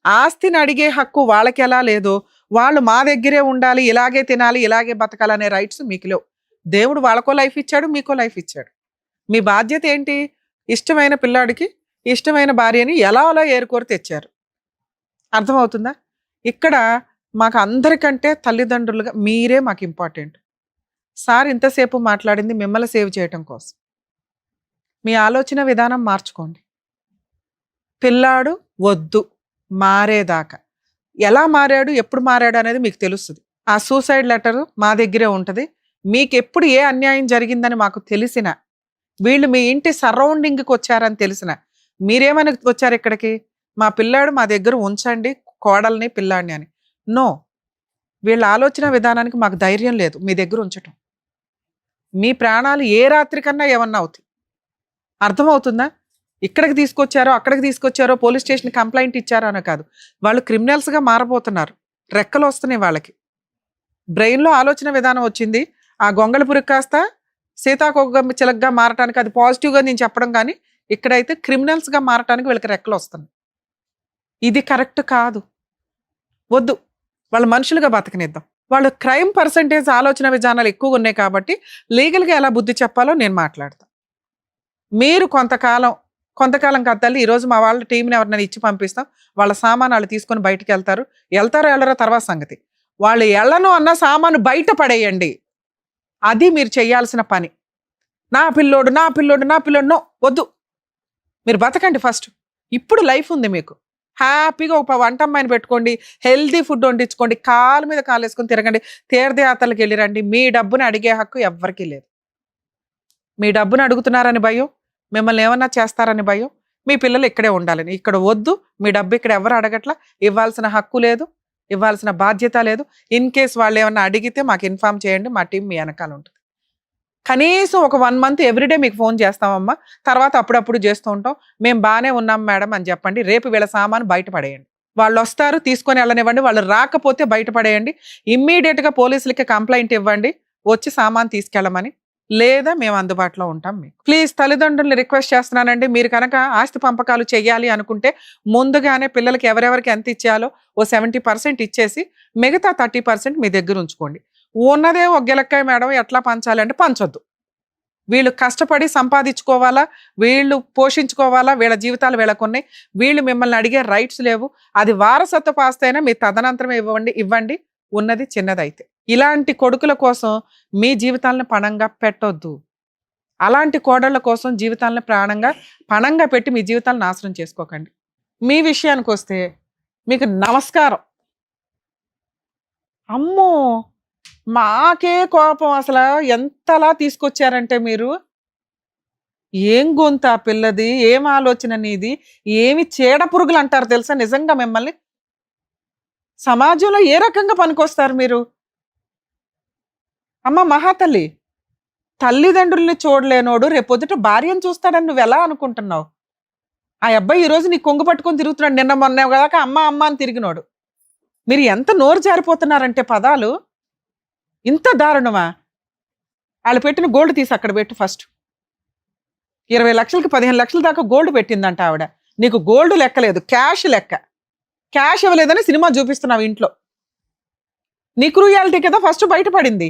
ఆస్తిని అడిగే హక్కు వాళ్ళకి ఎలా లేదో, వాళ్ళు మా దగ్గరే ఉండాలి, ఇలాగే తినాలి, ఇలాగే బతకాలనే రైట్స్ మీకు లేవు. దేవుడు వాళ్ళకో లైఫ్ ఇచ్చాడు, మీకో లైఫ్ ఇచ్చాడు. మీ బాధ్యత ఏంటి? ఇష్టమైన పిల్లాడికి ఇష్టమైన భార్యని ఎలా అలా ఏరుకోరు తెచ్చారు. అర్థమవుతుందా? ఇక్కడ మాకు అందరికంటే తల్లిదండ్రులుగా మీరే మాకు ఇంపార్టెంట్. సార్ ఇంతసేపు మాట్లాడింది మిమ్మల్ని సేవ్ చేయటం కోసం. మీ ఆలోచన విధానం మార్చుకోండి. పిల్లాడు వద్దు మారేదాకా, ఎలా మారాడు, ఎప్పుడు మారాడు అనేది మీకు తెలుస్తుంది. ఆ సూసైడ్ లెటర్ మా దగ్గరే ఉంటుంది. మీకు ఎప్పుడు ఏ అన్యాయం జరిగిందని మాకు తెలిసిన, వీళ్ళు మీ ఇంటి సరౌండింగ్కి వచ్చారని తెలిసిన, మీరేమని వచ్చారు ఇక్కడికి? మా పిల్లాడు మా దగ్గర ఉంచండి, కోడల్ని పిల్లాడిని అని. నో, వీళ్ళ ఆలోచన విధానానికి మాకు ధైర్యం లేదు మీ దగ్గర ఉంచటం. మీ ప్రాణాలు ఏ రాత్రి కన్నా ఏమన్నా అవుతాయి. అర్థమవుతుందా? ఇక్కడికి తీసుకొచ్చారో అక్కడికి తీసుకొచ్చారో పోలీస్ స్టేషన్ కంప్లైంట్ ఇచ్చారో అని కాదు, వాళ్ళు క్రిమినల్స్గా మారబోతున్నారు. రెక్కలు వస్తున్నాయి వాళ్ళకి. బ్రెయిన్లో ఆలోచన విధానం వచ్చింది. ఆ గొంగళి పురుగు కాస్త సీతాకోక చిలకగా మారటానికి అది పాజిటివ్గా నేను చెప్పడం, కానీ ఇక్కడైతే క్రిమినల్స్గా మారటానికి వీళ్ళకి రెక్కలు వస్తున్నాయి. ఇది కరెక్ట్ కాదు. వద్దు, వాళ్ళు మనుషులుగా బతకనిద్దాం. వాళ్ళు క్రైమ్ పర్సంటేజ్ ఆలోచన విధానాలు ఎక్కువగా ఉన్నాయి కాబట్టి లీగల్గా ఎలా బుద్ధి చెప్పాలో నేను మాట్లాడతాను. మీరు కొంతకాలం కాదు తల్లి, ఈరోజు మా వాళ్ళ టీంని ఎవరినైనా ఇచ్చి పంపిస్తాం, వాళ్ళ సామాను వాళ్ళు తీసుకొని బయటకు వెళ్తారో వెళ్ళరో తర్వాత సంగతి. వాళ్ళు ఎళ్ళను అన్న సామాను బయట పడేయండి. అది మీరు చేయాల్సిన పని. నా పిల్లోడు నో, వద్దు. మీరు బతకండి ఫస్ట్. ఇప్పుడు లైఫ్ ఉంది మీకు. హ్యాపీగా ఒక వంట అమ్మాయిని పెట్టుకోండి, హెల్దీ ఫుడ్ వండించుకోండి, కాలు మీద కాలు వేసుకొని తిరగండి, తీర్థయాత్రలకు వెళ్ళిరండి. మీ డబ్బుని అడిగే హక్కు ఎవ్వరికీ లేదు. మీ డబ్బును అడుగుతున్నారని భయం, మిమ్మల్ని ఏమన్నా చేస్తారని భయం, మీ పిల్లలు ఇక్కడే ఉండాలని. ఇక్కడ వద్దు, మీ డబ్బు ఇక్కడ ఎవరు అడగట్లా, ఇవ్వాల్సిన హక్కు లేదు, ఇవ్వాల్సిన బాధ్యత లేదు. ఇన్ కేస్ వాళ్ళు ఏమన్నా అడిగితే మాకు ఇన్ఫామ్ చేయండి, మా టీం మీ వెనకాల ఉంటుంది. కనీసం ఒక 1 month ఎవ్రీడే మీకు ఫోన్ చేస్తామమ్మా, తర్వాత అప్పుడప్పుడు చేస్తూ ఉంటాం, మేము బాగానే ఉన్నాం మేడం అని చెప్పండి. రేపు వీళ్ళ సామాను బయటపడేయండి. వాళ్ళు వస్తారు, తీసుకొని వెళ్ళనివ్వండి. వాళ్ళు రాకపోతే బయటపడేయండి. ఇమ్మీడియట్గా పోలీసులకి కంప్లైంట్ ఇవ్వండి, వచ్చి సామాను తీసుకెళ్ళమని. లేదా మేము అందుబాటులో ఉంటాం. మీకు ప్లీజ్ తల్లిదండ్రుల్ని రిక్వెస్ట్ చేస్తున్నానండి, మీరు కనుక ఆస్తి పంపకాలు చేయాలి అనుకుంటే ముందుగానే పిల్లలకి ఎవరెవరికి ఎంత ఇచ్చేయాలో ఓ 70% ఇచ్చేసి మిగతా 30% మీ దగ్గర ఉంచుకోండి. ఉన్నదే ఒక గిలక్కాయ మేడం ఎట్లా పంచాలంటే పంచొద్దు. వీళ్ళు కష్టపడి సంపాదించుకోవాలా, వీళ్ళు పోషించుకోవాలా, వీళ్ళ జీవితాలు వీళ్ళకున్నాయి. వీళ్ళు మిమ్మల్ని అడిగే రైట్స్ లేవు. అది వారసత్వ ఆస్తి అయినా మీ తదనంతరం ఇవ్వండి, ఉన్నది చిన్నదైతే. ఇలాంటి కొడుకుల కోసం మీ జీవితాలను పణంగా పెట్టొద్దు. అలాంటి కోడళ్ళ కోసం జీవితాలను పణంగా పెట్టి మీ జీవితాలను నాశనం చేసుకోకండి. మీ విషయానికి వస్తే మీకు నమస్కారం. అమ్మో, మాకే కోపం. అసలు ఎంతలా తీసుకొచ్చారంటే మీరు, ఏం గొంత పిల్లది, ఏం ఆలోచన నీది, ఏమి చీడ పురుగులు అంటారు తెలుసా నిజంగా మిమ్మల్ని. సమాజంలో ఏ రకంగా పనికొస్తారు మీరు? అమ్మ మహాతల్లి, తల్లిదండ్రుల్ని చూడలేనోడు రేపొద్దుట భార్యను చూస్తాడని నువ్వు ఎలా అనుకుంటున్నావు? ఆ అబ్బాయి ఈరోజు నీ కొంగు పట్టుకొని తిరుగుతున్నాడు, నిన్న మొన్న కదా అమ్మ అని తిరిగినోడు. మీరు ఎంత నోరు జారిపోతున్నారంటే పదాలు, ఇంత దారుణమా? వాళ్ళు పెట్టిన గోల్డ్ తీసి అక్కడ పెట్టు ఫస్ట్. 20 లక్షలకి 15 లక్షల దాకా గోల్డ్ పెట్టిందంట ఆవిడ. నీకు గోల్డ్ లెక్కలేదు, క్యాష్ లెక్క. క్యాష్ ఇవ్వలేదని సినిమా చూపిస్తున్నావు ఇంట్లో. నీ క్రూయాలిటీ కదా ఫస్ట్ బయటపడింది.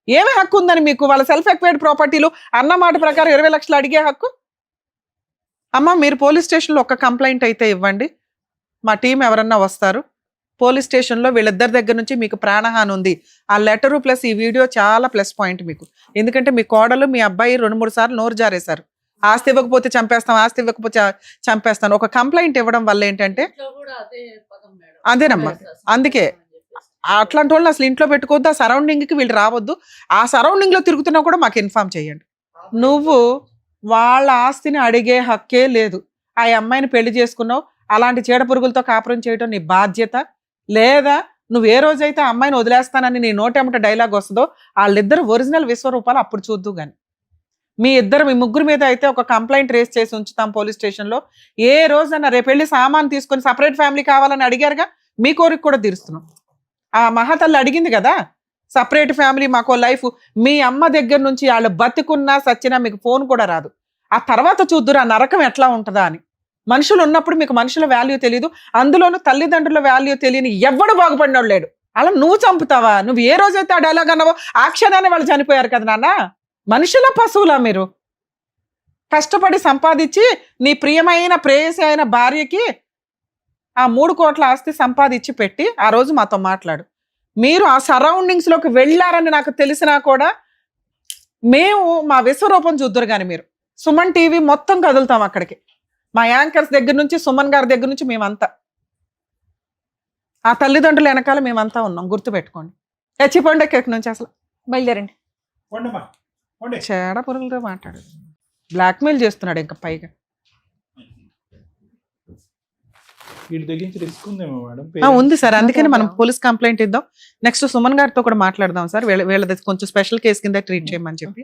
ఏమి హక్కు ఉందని మీకు? వాళ్ళ సెల్ఫ్ ఎక్వైర్డ్ ప్రాపర్టీలు అన్న మాట ప్రకారం 20 లక్షలు అడిగే హక్కు. అమ్మ, మీరు పోలీస్ స్టేషన్లో ఒక కంప్లైంట్ అయితే ఇవ్వండి, మా టీం ఎవరన్నా వస్తారు. పోలీస్ స్టేషన్లో వీళ్ళిద్దరి దగ్గర నుంచి మీకు ప్రాణహాని ఉంది. ఆ లెటరు ప్లస్ ఈ వీడియో చాలా ప్లస్ పాయింట్ మీకు. ఎందుకంటే మీ కోడలు మీ అబ్బాయి 2-3 సార్లు నోరు జారేశారు. ఆస్తి ఇవ్వకపోతే చంపేస్తాం, ఆస్తి ఇవ్వకపోతే చంపేస్తాను. ఒక కంప్లైంట్ ఇవ్వడం వల్ల ఏంటంటే అదేనమ్మా, అందుకే అట్లాంటి వాళ్ళని అసలు ఇంట్లో పెట్టుకోవద్దు. ఆ సరౌండింగ్కి వీళ్ళు రావద్దు. ఆ సరౌండింగ్లో తిరుగుతున్నా కూడా మాకు ఇన్ఫార్మ్ చేయండి. నువ్వు వాళ్ళ ఆస్తిని అడిగే హక్కే లేదు. ఆ అమ్మాయిని పెళ్లి చేసుకున్నావు, అలాంటి చీడ పురుగులతో కాపురం చేయడం నీ బాధ్యత. లేదా నువ్వు ఏ రోజైతే ఆ అమ్మాయిని వదిలేస్తానని నీ నోటెమ్మట డైలాగ్ వస్తుందో వాళ్ళిద్దరు ఒరిజినల్ విశ్వరూపాలు అప్పుడు చూద్దు. కానీ మీ ముగ్గురు మీద అయితే ఒక కంప్లైంట్ రేస్ చేసి ఉంచుతాం పోలీస్ స్టేషన్ లో. ఏ రోజన్నా రేపు వెళ్ళి సామాన్ తీసుకొని సపరేట్ ఫ్యామిలీ కావాలని అడిగారుగా, మీ కోరిక కూడా తీరుస్తున్నాం. ఆ మహాతల్లి అడిగింది కదా సపరేట్ ఫ్యామిలీ మాకో లైఫ్. మీ అమ్మ దగ్గర నుంచి వాళ్ళు బతికున్నా సచ్చినా మీకు ఫోన్ కూడా రాదు. ఆ తర్వాత చూద్దురు ఆ నరకం ఎట్లా ఉంటుందా అని. మనుషులు ఉన్నప్పుడు మీకు మనుషుల వాల్యూ తెలియదు, అందులోనూ తల్లిదండ్రుల వాల్యూ తెలియని ఎవడు బాగుపడినోడు లేడు. అలా నువ్వు చంపుతావా? నువ్వు ఏ రోజైతే ఆ డైలాగ్ అన్నావో ఆ క్షణాన్ని వాళ్ళు చనిపోయారు కదా నాన్న. మనుషుల పశువులా మీరు? కష్టపడి సంపాదించి నీ ప్రియమైన ప్రేయసి అయిన భార్యకి ఆ 3 కోట్ల ఆస్తి సంపాదించి పెట్టి ఆ రోజు మాతో మాట్లాడు. మీరు ఆ సరౌండింగ్స్ లోకి వెళ్ళారని నాకు తెలిసినా కూడా మేము మా విశ్వరూపం చూద్దరు కానీ మీరు సుమన్ టీవీ మొత్తం కదులుతాం అక్కడికి. మా యాంకర్స్ దగ్గర నుంచి సుమన్ గారి దగ్గర నుంచి మేమంతా ఆ తల్లిదండ్రుల వెనకాల మేమంతా ఉన్నాం, గుర్తుపెట్టుకోండి. చచ్చిపోండి ఎక్కడి నుంచి అసలు బయలుదేరండి. చేడ పురుగులతో మాట్లాడు, బ్లాక్మెయిల్ చేస్తున్నాడు ఇంకా పైగా. వీటి దగ్గర నుంచి రిస్క్ ఉందేమో మేడం. ఉంది సార్, అందుకని మనం పోలీస్ కంప్లైంట్ ఇద్దాం. నెక్స్ట్ సుమన్ గారితో కూడా మాట్లాడదాం సార్, వీళ్ళది కొంచెం స్పెషల్ కేసు కింద ట్రీట్ చేయమని చెప్పి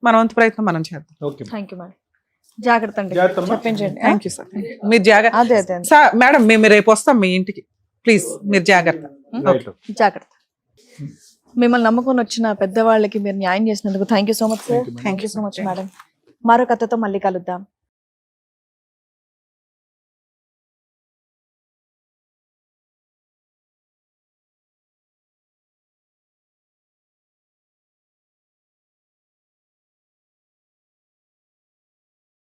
మన వంతు ప్రయత్నం మనం చేద్దాం. Okay thank you madam. జాగ్రత్త అండి, చెప్పించండి. Thank you sir. మీరు జాగ్రత్త అదే అదే సార్. మేడం మేము రేపు వస్తాం మీ ఇంటికి, ప్లీజ్ మీరు జాగ్రత్త. జాగ్రత్త. మిమ్మల్ని నమ్ముకొని వచ్చిన పెద్దవాళ్ళకి మీరు న్యాయం చేసినందుకు thank you so much sir. Thank you so much madam. మరో కథతో మళ్ళీ కలుద్దాం.